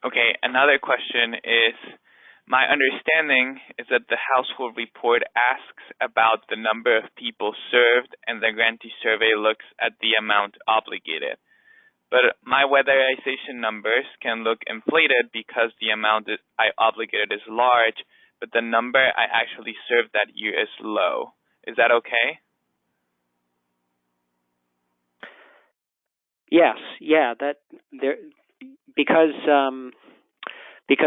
Okay, another question is, My understanding is that the household report asks about the number of people served, and the Grantee survey looks at the amount obligated. But my weatherization numbers can look inflated because the amount that I obligated is large, but the number I actually served that year is low. Is that okay? Yes, yeah, because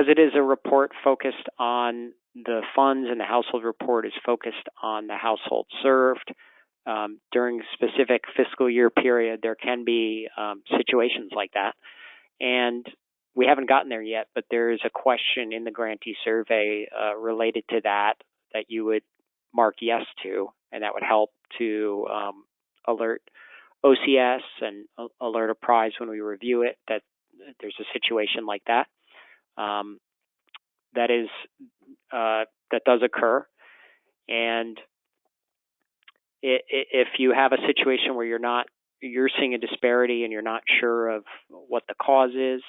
it is a report focused on the funds, and the household report is focused on the household served. During a specific fiscal year period, there can be situations like that. And we haven't gotten there yet, but there is a question in the Grantee survey related to that you would mark yes to, and that would help to alert OCS and alert a prize when we review it that there's a situation like that. That does occur. And if you have a situation where you're seeing a disparity and you're not sure of what the cause is,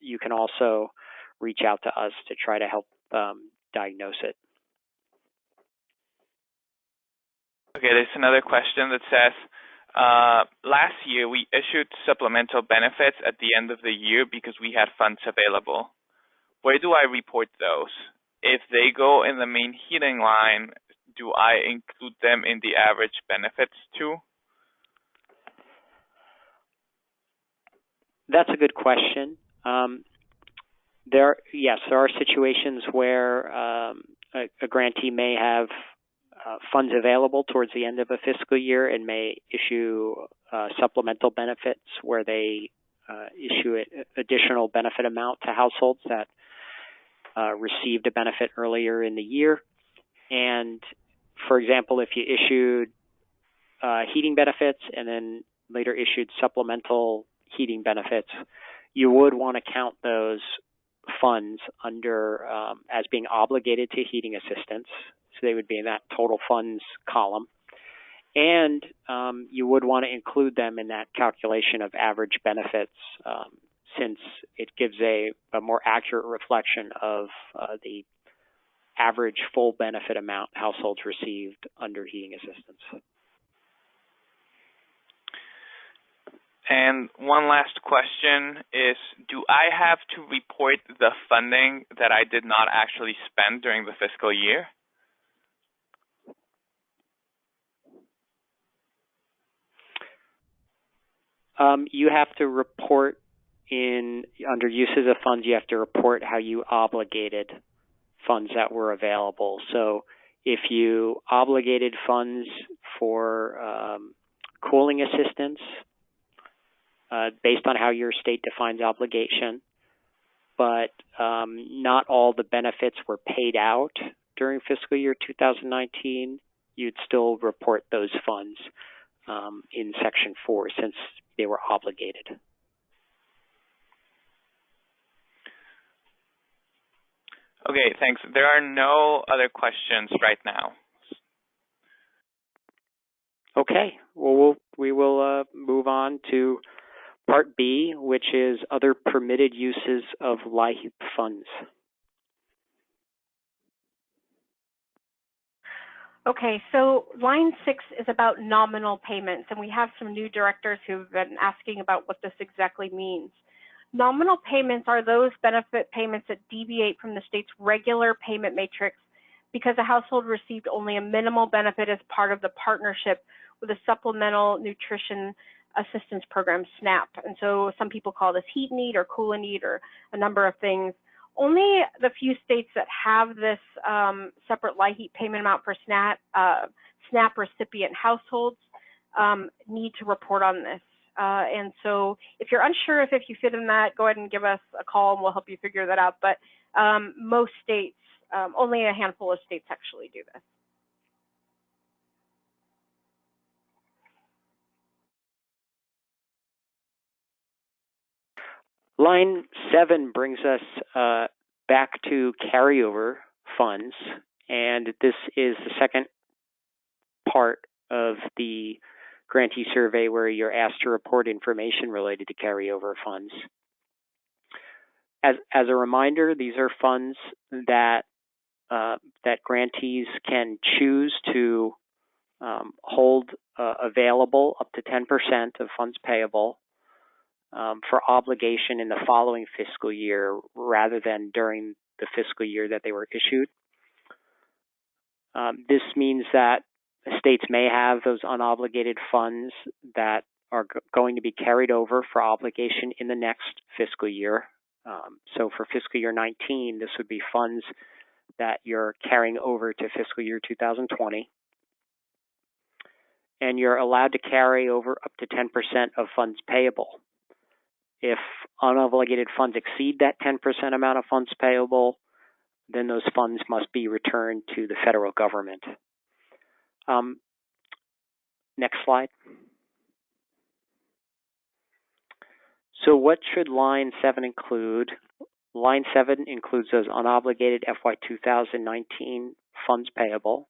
you can also reach out to us to try to help diagnose it. Okay, there's another question that says, last year we issued supplemental benefits at the end of the year because we had funds available. Where do I report those? If they go in the main heating line, do I include them in the average benefits too? That's a good question. There are situations where a grantee may have funds available towards the end of a fiscal year and may issue supplemental benefits where they issue an additional benefit amount to households that received a benefit earlier in the year. And for example, if you issued heating benefits and then later issued supplemental heating benefits, you would want to count those funds under as being obligated to heating assistance. So they would be in that total funds column. And you would want to include them in that calculation of average benefits since it gives a more accurate reflection of the average full benefit amount households received under heating assistance. And one last question is, do I have to report the funding that I did not actually spend during the fiscal year? You have to report under uses of funds, you have to report how you obligated funds that were available. So if you obligated funds for cooling assistance, based on how your state defines obligation, but not all the benefits were paid out during fiscal year 2019, you'd still report those funds in Section 4 since they were obligated. Okay, thanks. There are no other questions right now. Okay, well, we will move on to Part B, which is other permitted uses of LIHEAP funds. Okay, so line 6 is about nominal payments, and we have some new directors who've been asking about what this exactly means. Nominal payments are those benefit payments that deviate from the state's regular payment matrix because a household received only a minimal benefit as part of the partnership with a Supplemental Nutrition Assistance Program, SNAP. And so some people call this heat need or cool need or a number of things. Only the few states that have this separate LIHEAP payment amount for SNAP recipient households need to report on this. And so if you're unsure if you fit in that, go ahead and give us a call and we'll help you figure that out. But most states, only a handful of states actually do this. Line 7 brings us back to carryover funds, and this is the second part of the Grantee survey where you're asked to report information related to carryover funds. As a reminder, these are funds that that grantees can choose to hold available up to 10% of funds payable for obligation in the following fiscal year rather than during the fiscal year that they were issued. This means that states may have those unobligated funds that are going to be carried over for obligation in the next fiscal year. So for fiscal year 19, this would be funds that you're carrying over to fiscal year 2020. And you're allowed to carry over up to 10% of funds payable. If unobligated funds exceed that 10% amount of funds payable, then those funds must be returned to the federal government. Next slide. So what should line 7 include? Line 7 includes those unobligated FY 2019 funds payable.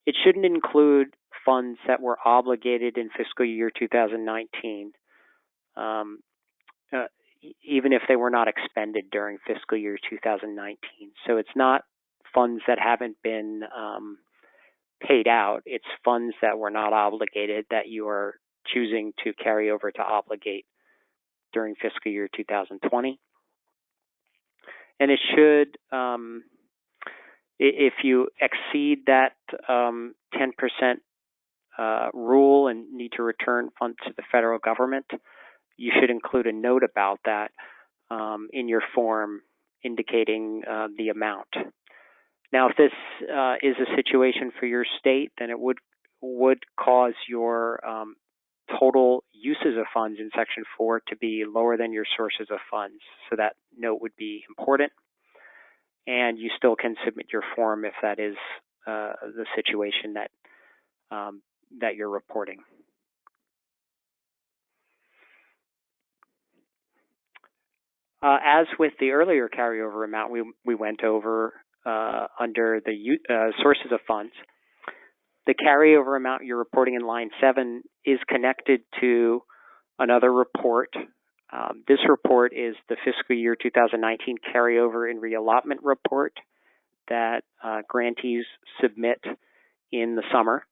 It shouldn't include funds that were obligated in fiscal year 2019, even if they were not expended during fiscal year 2019. So it's not funds that haven't been paid out. It's funds that were not obligated that you are choosing to carry over to obligate during fiscal year 2020. And it should, if you exceed that 10% rule and need to return funds to the federal government, you should include a note about that in your form indicating the amount. Now, if this is a situation for your state, then it would cause your total uses of funds in Section 4 to be lower than your sources of funds. So that note would be important. And you still can submit your form if that is the situation that that you're reporting. As with the earlier carryover amount, we went over under the sources of funds. The carryover amount you're reporting in line 7 is connected to another report. This report is the fiscal year 2019 carryover and reallotment report that grantees submit in the summer.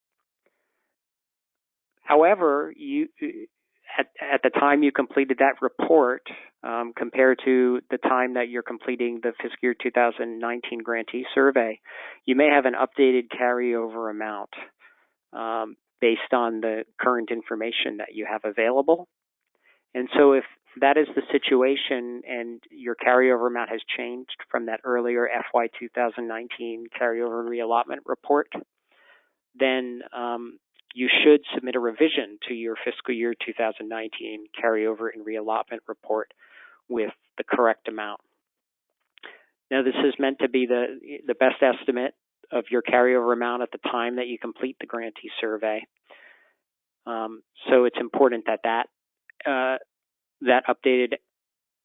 However, at the time you completed that report, compared to the time that you're completing the fiscal year 2019 Grantee Survey, you may have an updated carryover amount based on the current information that you have available. And so if that is the situation and your carryover amount has changed from that earlier FY 2019 carryover and reallotment report, then you should submit a revision to your fiscal year 2019 carryover and reallotment report with the correct amount. Now, this is meant to be the best estimate of your carryover amount at the time that you complete the Grantee Survey. So it's important that that updated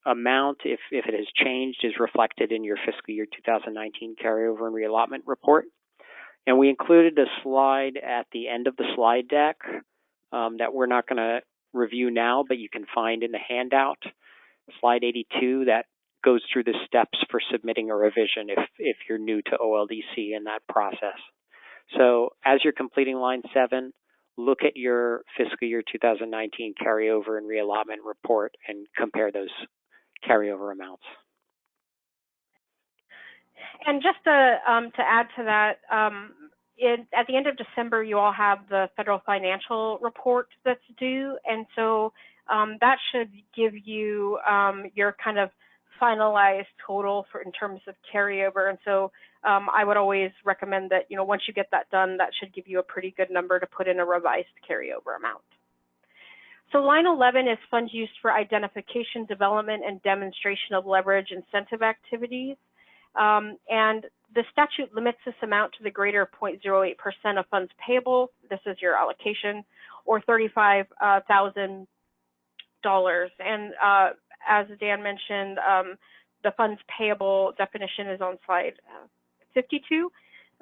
amount, if it has changed, is reflected in your fiscal year 2019 carryover and reallotment report. And we included a slide at the end of the slide deck that we're not going to review now, but you can find in the handout, slide 82, that goes through the steps for submitting a revision if you're new to OLDC in that process. So as you're completing line 7, look at your fiscal year 2019 carryover and reallotment report and compare those carryover amounts. And just to add to that, at the end of December, you all have the federal financial report that's due, and so that should give you your kind of finalized total in terms of carryover. And so I would always recommend that, once you get that done, that should give you a pretty good number to put in a revised carryover amount. So line 11 is funds used for identification, development, and demonstration of leverage incentive activities. And the statute limits this amount to the greater 0.08% of funds payable. This is your allocation, or $35,000. And as Dan mentioned, the funds payable definition is on slide 52.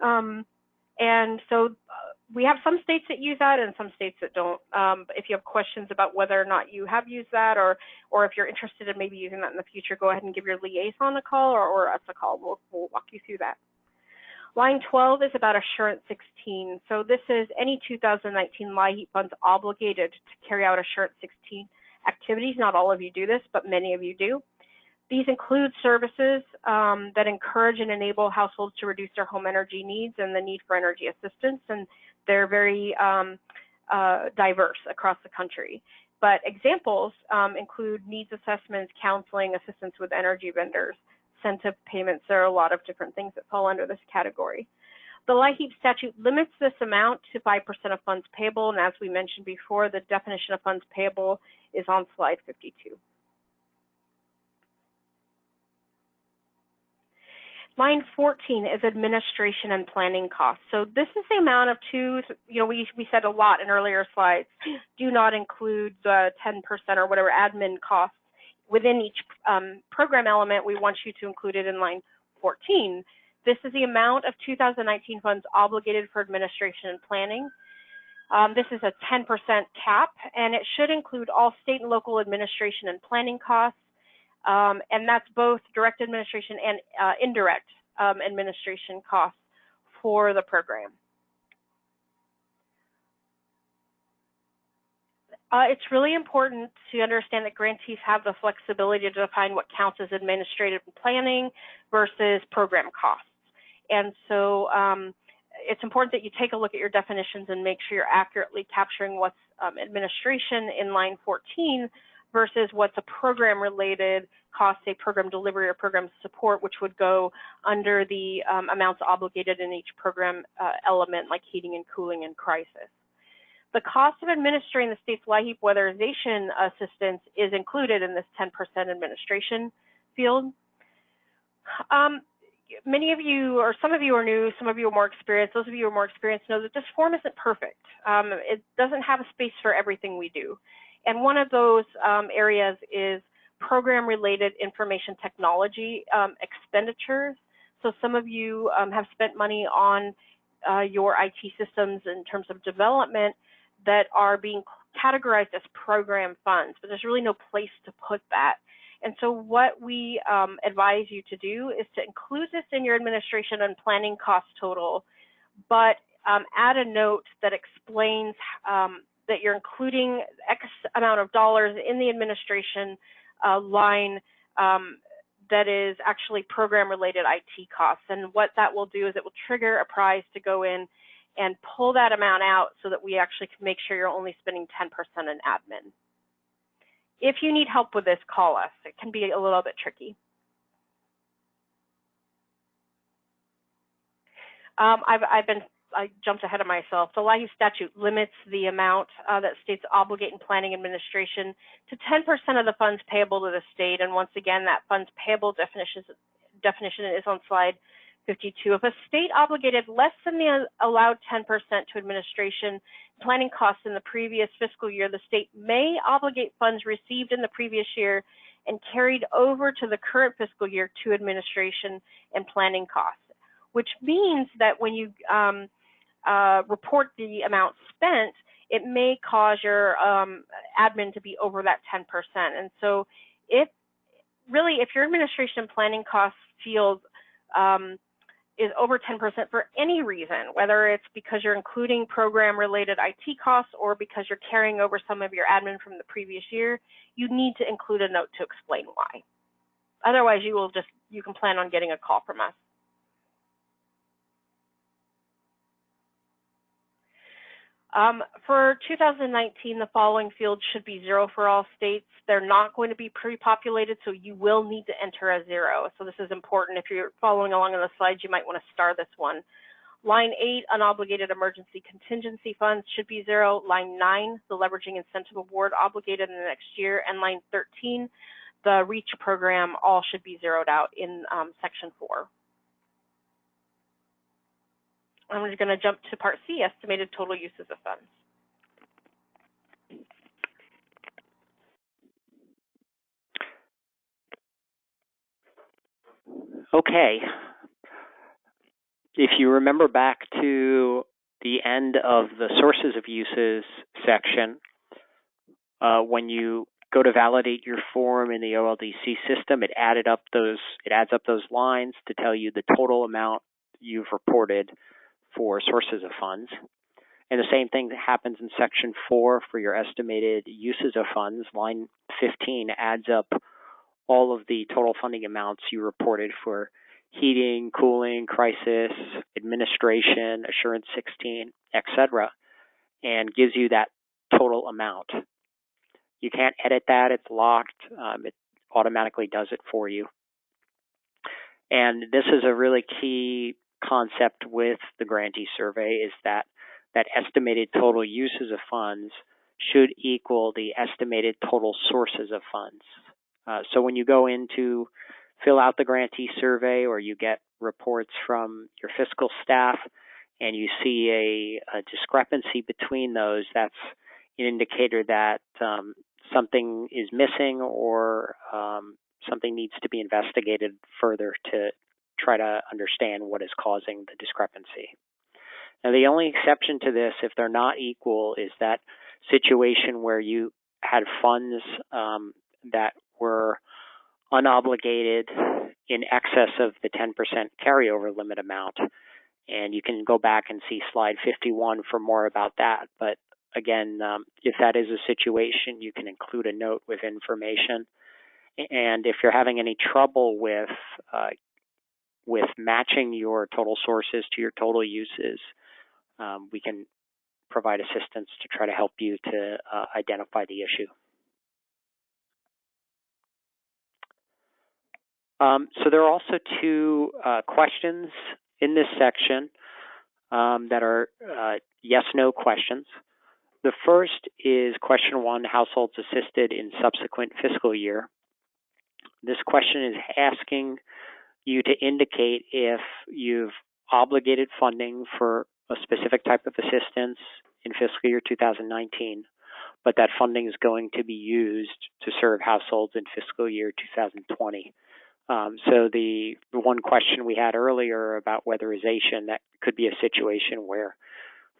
And so we have some states that use that and some states that don't. If you have questions about whether or not you have used that, or if you're interested in maybe using that in the future, go ahead and give your liaison a call or us a call. We'll walk you through that. Line 12 is about Assurance 16. So this is any 2019 LIHEAP funds obligated to carry out Assurance 16 activities. Not all of you do this, but many of you do. These include services that encourage and enable households to reduce their home energy needs and the need for energy assistance, and they're very diverse across the country. But examples include needs assessments, counseling, assistance with energy vendors, incentive payments. There are a lot of different things that fall under this category. The LIHEAP statute limits this amount to 5% of funds payable, and as we mentioned before, the definition of funds payable is on slide 52. Line 14 is administration and planning costs. So this is the amount of we said a lot in earlier slides, do not include the 10% or whatever admin costs within each program element. We want you to include it in line 14. This is the amount of 2019 funds obligated for administration and planning. This is a 10% cap, and it should include all state and local administration and planning costs. And that's both direct administration and indirect administration costs for the program. It's really important to understand that grantees have the flexibility to define what counts as administrative planning versus program costs. And so it's important that you take a look at your definitions and make sure you're accurately capturing what's administration in line 14 versus what's a program-related cost, say program delivery or program support, which would go under the amounts obligated in each program element, like heating and cooling and crisis. The cost of administering the state's LIHEAP weatherization assistance is included in this 10% administration field. Many of you, or some of you are new, some of you are more experienced. Those of you who are more experienced know that this form isn't perfect. It doesn't have a space for everything we do. And one of those areas is program-related information technology expenditures. So some of you have spent money on your IT systems in terms of development that are being categorized as program funds, but there's really no place to put that. And so what we advise you to do is to include this in your administration and planning cost total, but add a note that explains that you're including X amount of dollars in the administration line that is actually program-related IT costs. And what that will do is it will trigger a prize to go in and pull that amount out so that we actually can make sure you're only spending 10% in admin. If you need help with this, call us. It can be a little bit tricky. I jumped ahead of myself. The LIHEAP statute limits the amount that states obligate in planning administration to 10% of the funds payable to the state. And once again, that funds payable definition is on slide 52. If a state obligated less than the allowed 10% to administration planning costs in the previous fiscal year, the state may obligate funds received in the previous year and carried over to the current fiscal year to administration and planning costs, which means that when you report the amount spent, it may cause your admin to be over that 10%. And so if your administration and planning costs field is over 10% for any reason, whether it's because you're including program-related IT costs or because you're carrying over some of your admin from the previous year, you need to include a note to explain why. Otherwise, you can plan on getting a call from us. For 2019, the following fields should be 0 for all states. They're not going to be pre-populated, so you will need to enter a 0. So this is important. If you're following along on the slides, you might want to star this one. Line 8, unobligated emergency contingency funds should be 0. Line 9, the leveraging incentive award obligated in the next year. And line 13, the REACH program, all should be zeroed out in section 4. I'm going to jump to part C, estimated total uses of funds. Okay. If you remember back to the end of the sources of uses section, when you go to validate your form in the OLDC system, it adds up those lines to tell you the total amount you've reported for sources of funds. And the same thing that happens in section 4 for your estimated uses of funds. Line 15 adds up all of the total funding amounts you reported for heating, cooling, crisis, administration, assurance 16, etc., and gives you that total amount. You can't edit that, it's locked, it automatically does it for you. And this is a really key concept with the Grantee Survey, is that estimated total uses of funds should equal the estimated total sources of funds. So when you go in to fill out the Grantee Survey, or you get reports from your fiscal staff and you see a discrepancy between those, that's an indicator that something is missing, or something needs to be investigated further to try to understand what is causing the discrepancy. Now, the only exception to this, if they're not equal, is that situation where you had funds that were unobligated in excess of the 10% carryover limit amount. And you can go back and see slide 51 for more about that. But again, if that is a situation, you can include a note with information. And if you're having any trouble with matching your total sources to your total uses, we can provide assistance to try to help you to identify the issue. So there are also two questions in this section that are yes/no questions. The first is question 1, households assisted in subsequent fiscal year. This question is asking you to indicate if you've obligated funding for a specific type of assistance in fiscal year 2019, but that funding is going to be used to serve households in fiscal year 2020. So the one question we had earlier about weatherization, that could be a situation where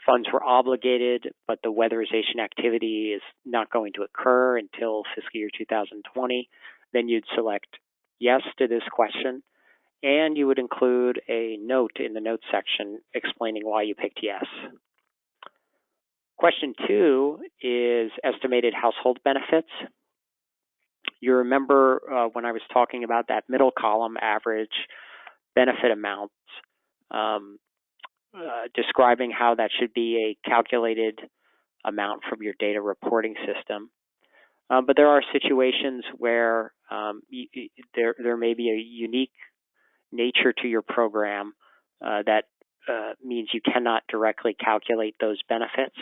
funds were obligated, but the weatherization activity is not going to occur until fiscal year 2020. Then you'd select yes to this question, and you would include a note in the notes section explaining why you picked yes. Question 2 is estimated household benefits. You remember when I was talking about that middle column, average benefit amounts, describing how that should be a calculated amount from your data reporting system. But there are situations where there may be a unique nature to your program that means you cannot directly calculate those benefits.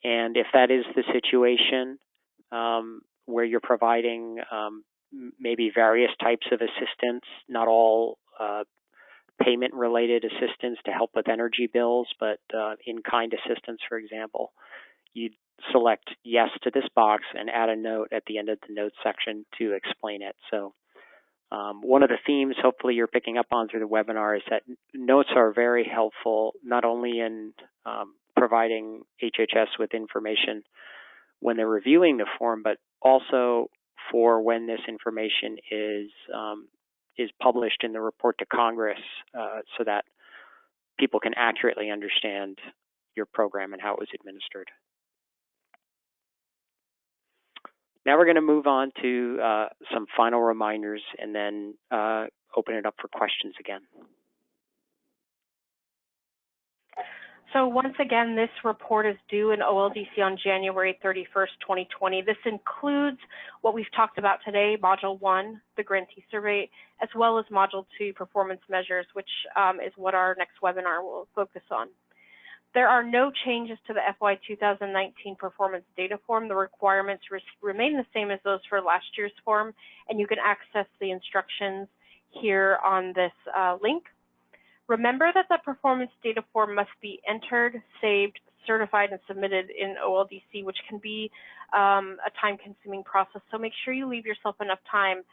And if that is the situation, where you're providing maybe various types of assistance, not all payment-related assistance to help with energy bills, but in-kind assistance, for example, you'd select yes to this box and add a note at the end of the notes section to explain it. So one of the themes hopefully you're picking up on through the webinar is that notes are very helpful, not only in providing HHS with information when they're reviewing the form, but also for when this information is published in the report to Congress, so that people can accurately understand your program and how it was administered. Now we're going to move on to some final reminders and then open it up for questions again. So once again, this report is due in OLDC on January 31st, 2020. This includes what we've talked about today, Module 1, the Grantee Survey, as well as Module 2, Performance Measures, which is what our next webinar will focus on. There are no changes to the FY 2019 Performance Data Form. The requirements remain the same as those for last year's form, and you can access the instructions here on this link. Remember that the performance data form must be entered, saved, certified, and submitted in OLDC, which can be a time-consuming process. So make sure you leave yourself enough time.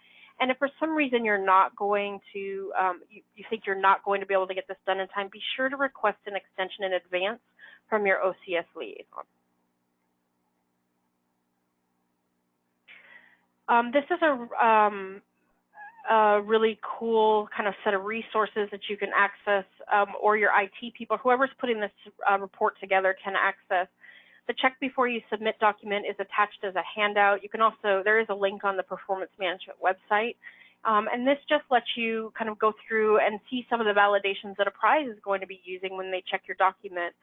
And if for some reason you're not going to, you think you're not going to be able to get this done in time, be sure to request an extension in advance from your OCS liaison. This is a really cool kind of set of resources that you can access, or your IT people, whoever's putting this report together can access. The check before you submit document is attached as a handout. You can also, there is a link on the performance management website. And this just lets you kind of go through and see some of the validations that a prize is going to be using when they check your document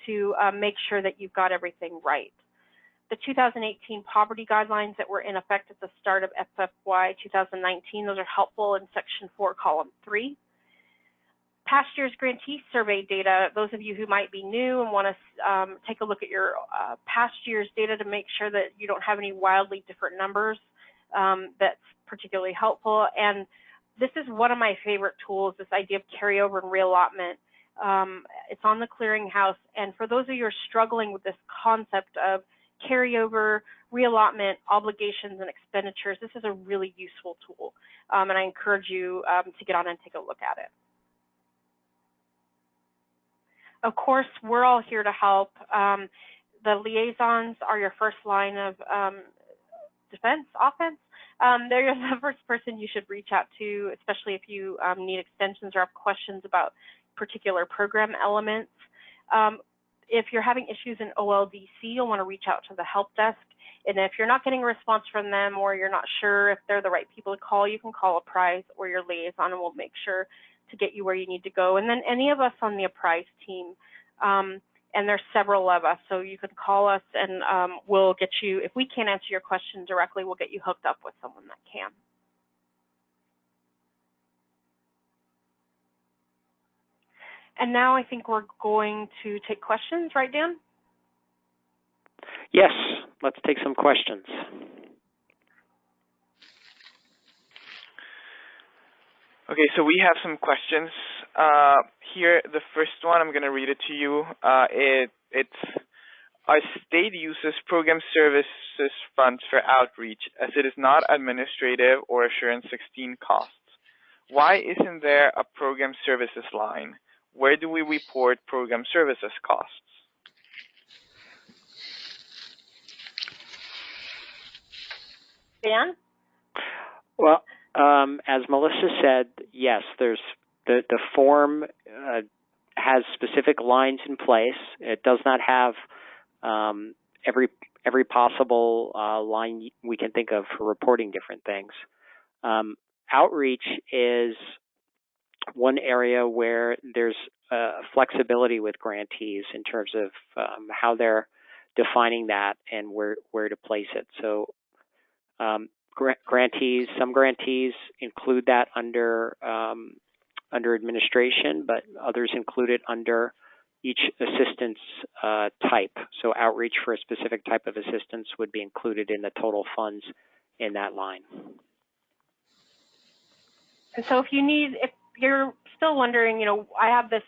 to make sure that you've got everything right. The 2018 poverty guidelines that were in effect at the start of FFY 2019, those are helpful in section 4, column 3. Past year's grantee survey data, those of you who might be new and want to take a look at your past year's data to make sure that you don't have any wildly different numbers, that's particularly helpful. And this is one of my favorite tools, this idea of carryover and reallotment. It's on the clearinghouse, and for those of you who are struggling with this concept of carryover, reallotment, obligations, and expenditures, this is a really useful tool, and I encourage you to get on and take a look at it. Of course, we're all here to help. The liaisons are your first line of defense, offense. They're the first person you should reach out to, especially if you need extensions or have questions about particular program elements. If you're having issues in OLDC, you'll want to reach out to the help desk. And if you're not getting a response from them, or you're not sure if they're the right people to call, you can call a prize or your liaison, and we'll make sure to get you where you need to go. And then any of us on the prize team, and there's several of us, so you can call us and we'll get you, if we can't answer your question directly, we'll get you hooked up with someone that can. And now I think we're going to take questions, right, Dan? Yes, let's take some questions. Okay, so we have some questions here. The first one, I'm going to read it to you. It's our state uses program services funds for outreach as it is not administrative or Assurance 16 costs. Why isn't there a program services line? Where do we report program services costs? Dan? Well, as Melissa said, yes, there's the form has specific lines in place. It does not have every possible line we can think of for reporting different things. Outreach is one area where there's flexibility with grantees in terms of how they're defining that and where to place it. So grantees, some grantees include that under administration, but others include it under each assistance type. So outreach for a specific type of assistance would be included in the total funds in that line. And so if you're still wondering, you know, I have this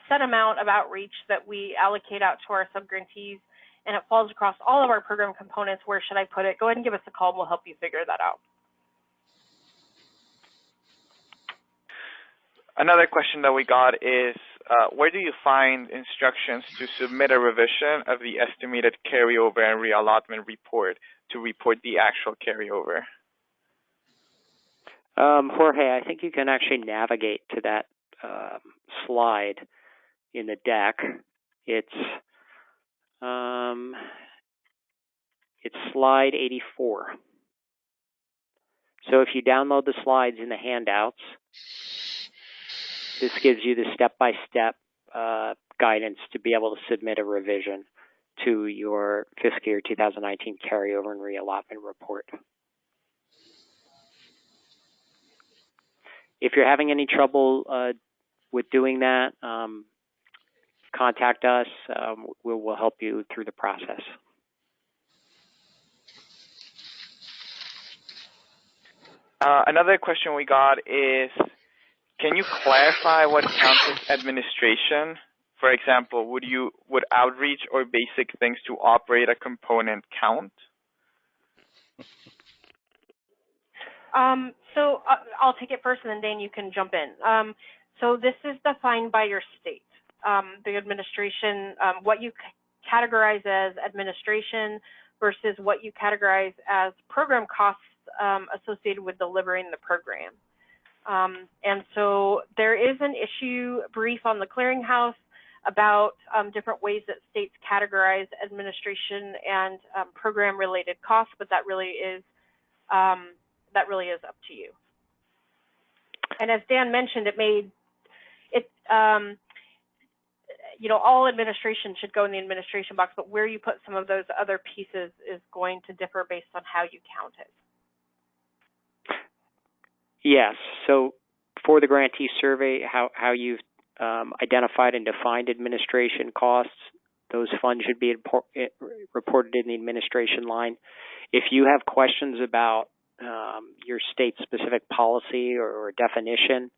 set amount of outreach that we allocate out to our subgrantees, and it falls across all of our program components, where should I put it? Go ahead and give us a call, and we'll help you figure that out. Another question that we got is, where do you find instructions to submit a revision of the estimated carryover and reallotment report to report the actual carryover? Jorge, I think you can actually navigate to that slide in the deck. It's slide 84. So if you download the slides in the handouts, this gives you the step-by-step guidance to be able to submit a revision to your fiscal year 2019 carryover and reallotment report. If you're having any trouble with doing that, contact us. We'll help you through the process. Another question we got is, can you clarify what counts as administration? For example, would outreach or basic things to operate a component count? So I'll take it first, and then Dane, you can jump in. So this is defined by your state. The administration, what you categorize as administration versus what you categorize as program costs associated with delivering the program. And so there is an issue brief on the clearinghouse about different ways that states categorize administration and program-related costs, but that really is up to you. And as Dan mentioned, you know, all administration should go in the administration box, but where you put some of those other pieces is going to differ based on how you count it. Yes. So for the grantee survey, how you've identified and defined administration costs, those funds should be reported in the administration line. If you have questions about your state-specific policy or definition,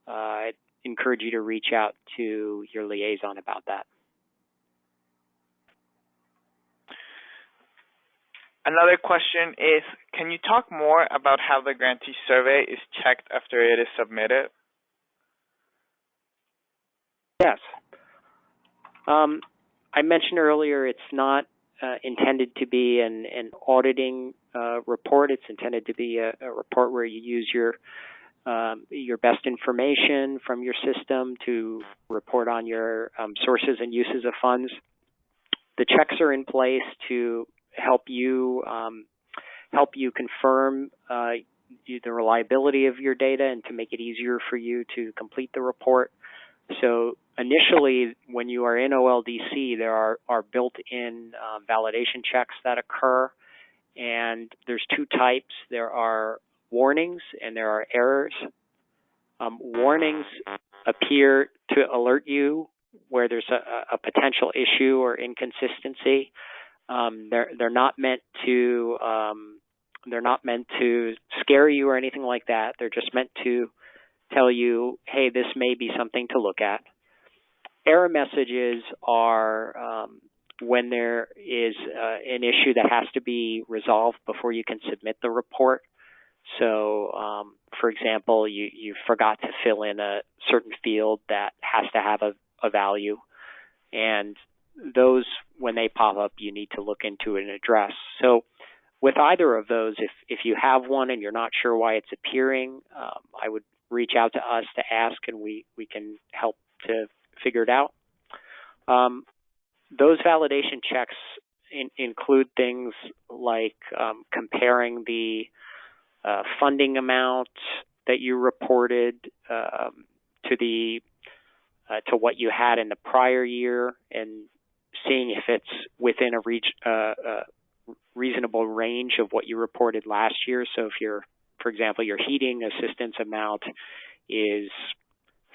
I'd encourage you to reach out to your liaison about that. Another question is, can you talk more about how the grantee survey is checked after it is submitted? Yes. I mentioned earlier it's not intended to be an auditing report. It's intended to be a report where you use your best information from your system to report on your sources and uses of funds. The checks are in place to help you confirm the reliability of your data and to make it easier for you to complete the report. So initially, when you are in OLDC, there are built-in validation checks that occur, and there's two types. There are warnings and there are errors. Warnings appear to alert you where there's a potential issue or inconsistency. They're not meant to scare you or anything like that. They're just meant to tell you, hey, this may be something to look at. Error messages are when there is an issue that has to be resolved before you can submit the report. So, for example, you forgot to fill in a certain field that has to have a value, and those, when they pop up, you need to look into and address. So with either of those, if you have one and you're not sure why it's appearing, I would reach out to us to ask, and we can help to figure it out. Those validation checks include things like comparing the funding amount that you reported to what you had in the prior year, and seeing if it's within a reasonable range of what you reported last year. So if for example, your heating assistance amount is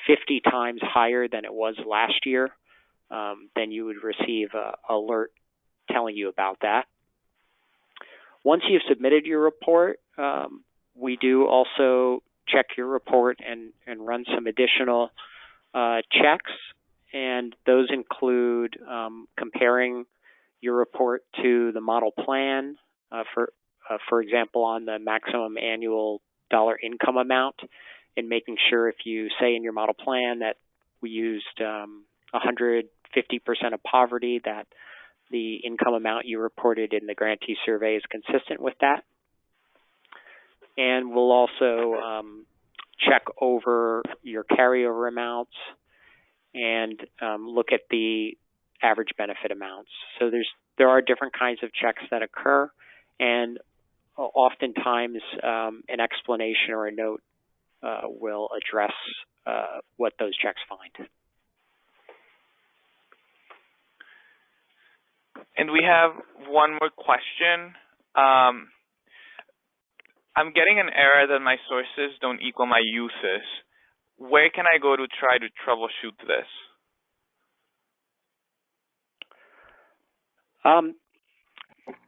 50 times higher than it was last year, then you would receive an alert telling you about that. Once you've submitted your report, we do also check your report and run some additional checks, and those include comparing your report to the model plan, for example, on the maximum annual dollar income amount, and making sure if you say in your model plan that we used 150% of poverty, that the income amount you reported in the grantee survey is consistent with that. And we'll also check over your carryover amounts and look at the average benefit amounts. So there are different kinds of checks that occur, and oftentimes an explanation or a note will address what those checks find. And we have one more question. I'm getting an error that my sources don't equal my uses. Where can I go to try to troubleshoot this?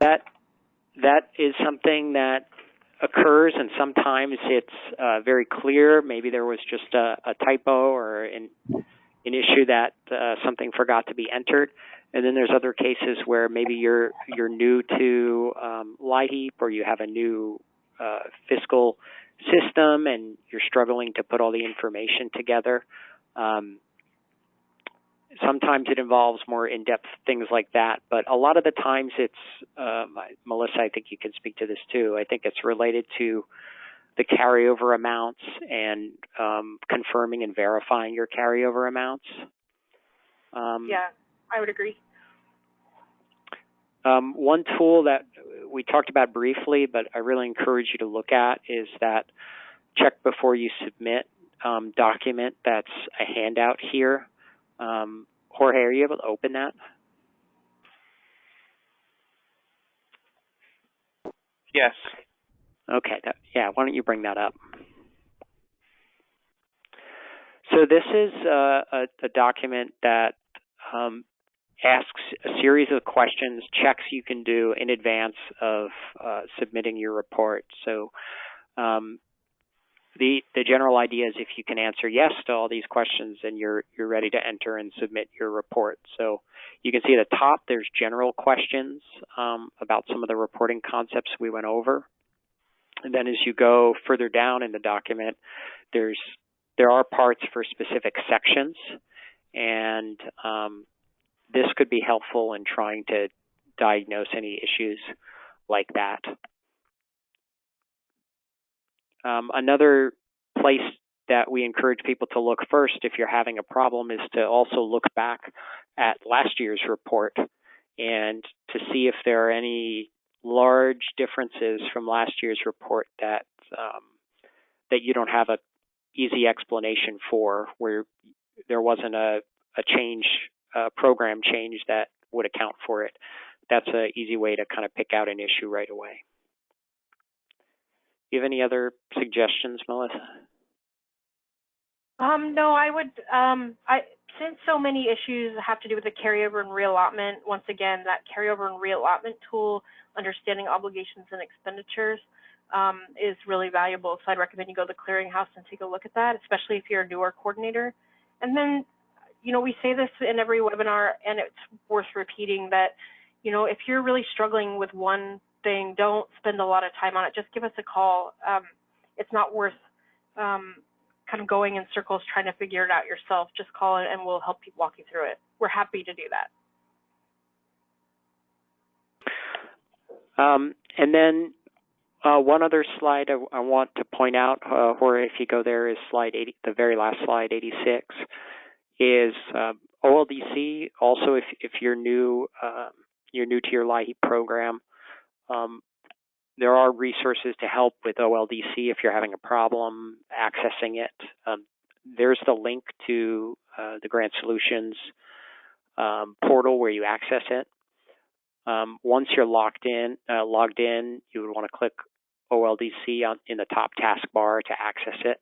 That is something that occurs, and sometimes it's very clear. Maybe there was just a typo or an issue that something forgot to be entered. And then there's other cases where maybe you're new to LIHEAP, or you have a new fiscal system and you're struggling to put all the information together. Sometimes it involves more in-depth things like that, but a lot of the times it's, Melissa, I think you can speak to this too, I think it's related to the carryover amounts and confirming and verifying your carryover amounts. Yeah, I would agree. One tool that we talked about briefly, but I really encourage you to look at is that check before you submit document that's a handout here. Jorge, are you able to open that? Yes. Okay, yeah, why don't you bring that up? So this is a document that asks a series of questions, checks you can do in advance of submitting your report. So the general idea is if you can answer yes to all these questions, then you're ready to enter and submit your report. So you can see at the top there's general questions about some of the reporting concepts we went over. And then as you go further down in the document, there are parts for specific sections, and this could be helpful in trying to diagnose any issues like that. Another place that we encourage people to look first if you're having a problem is to also look back at last year's report and to see if there are any large differences from last year's report that that you don't have a easy explanation for, where there wasn't a change, a program change that would account for it. That's an easy way to kind of pick out an issue right away. Do you have any other suggestions, Melissa? No, I would, since so many issues have to do with the carryover and reallotment, once again, that carryover and reallotment tool, understanding obligations and expenditures, is really valuable. So I'd recommend you go to the clearinghouse and take a look at that, especially if you're a newer coordinator. And then, you know, we say this in every webinar, and it's worth repeating that, you know, if you're really struggling with one thing, don't spend a lot of time on it. Just give us a call. It's not worth kind of going in circles trying to figure it out yourself. Just call it and we'll help you walk you through it. We're happy to do that. And then one other slide I want to point out, Jorge, if you go there, is slide 80, the very last slide, 86, is OLDC. Also, if you're new to your LIHEAP program, there are resources to help with OLDC if you're having a problem accessing it. There's the link to the Grant Solutions portal where you access it. Once you're logged in, you would want to click OLDC in the top taskbar to access it.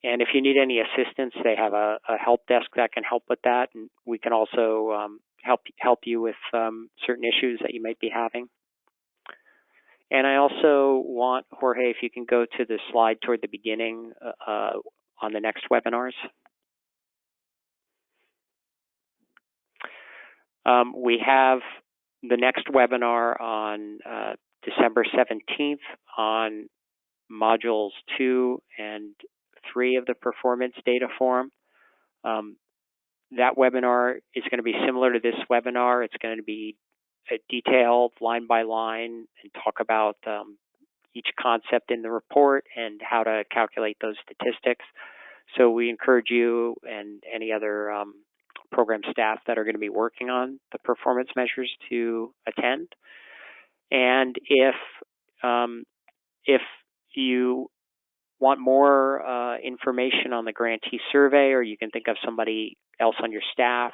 And if you need any assistance, they have a help desk that can help with that, and we can also help you with certain issues that you might be having. And I also want, Jorge, if you can go to the slide toward the beginning on the next webinars. We have the next webinar on December 17th on modules 2 and 3 of the performance data form. That webinar is going to be similar to this webinar. It's going to be detailed line by line and talk about each concept in the report and how to calculate those statistics. So we encourage you and any other program staff that are going to be working on the performance measures to attend. And if you want more information on the Grantee Survey, or you can think of somebody else on your staff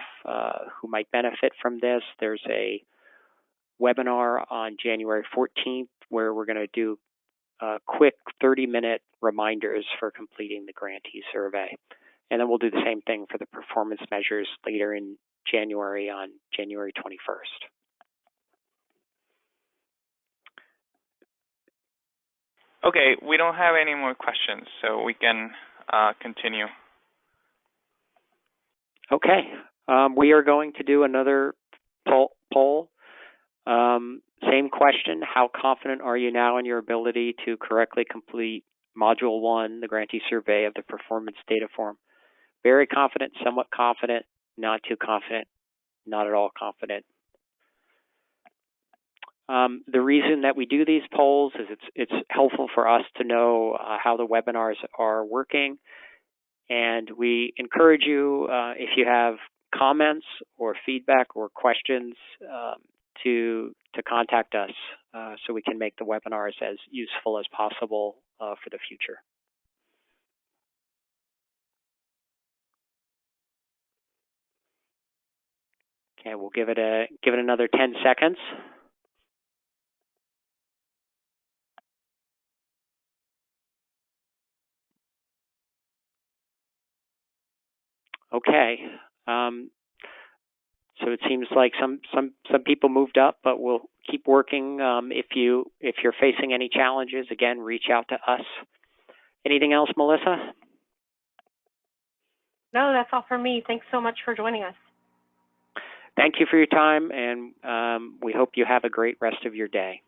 who might benefit from this, there's a webinar on January 14th where we're going to do quick 30-minute reminders for completing the Grantee Survey. And then we'll do the same thing for the performance measures later in January on January 21st. Okay, we don't have any more questions, so we can continue. Okay, we are going to do another poll. Same question, how confident are you now in your ability to correctly complete Module 1, the Grantee Survey of the Performance Data Form? Very confident, somewhat confident, not too confident, not at all confident. The reason that we do these polls is it's helpful for us to know how the webinars are working, and we encourage you, if you have comments or feedback or questions, to contact us so we can make the webinars as useful as possible for the future. Okay, we'll give it another 10 seconds. Okay. So it seems like some people moved up, but we'll keep working. If you're facing any challenges, again, reach out to us. Anything else, Melissa? No, that's all for me. Thanks so much for joining us. Thank you for your time, and we hope you have a great rest of your day.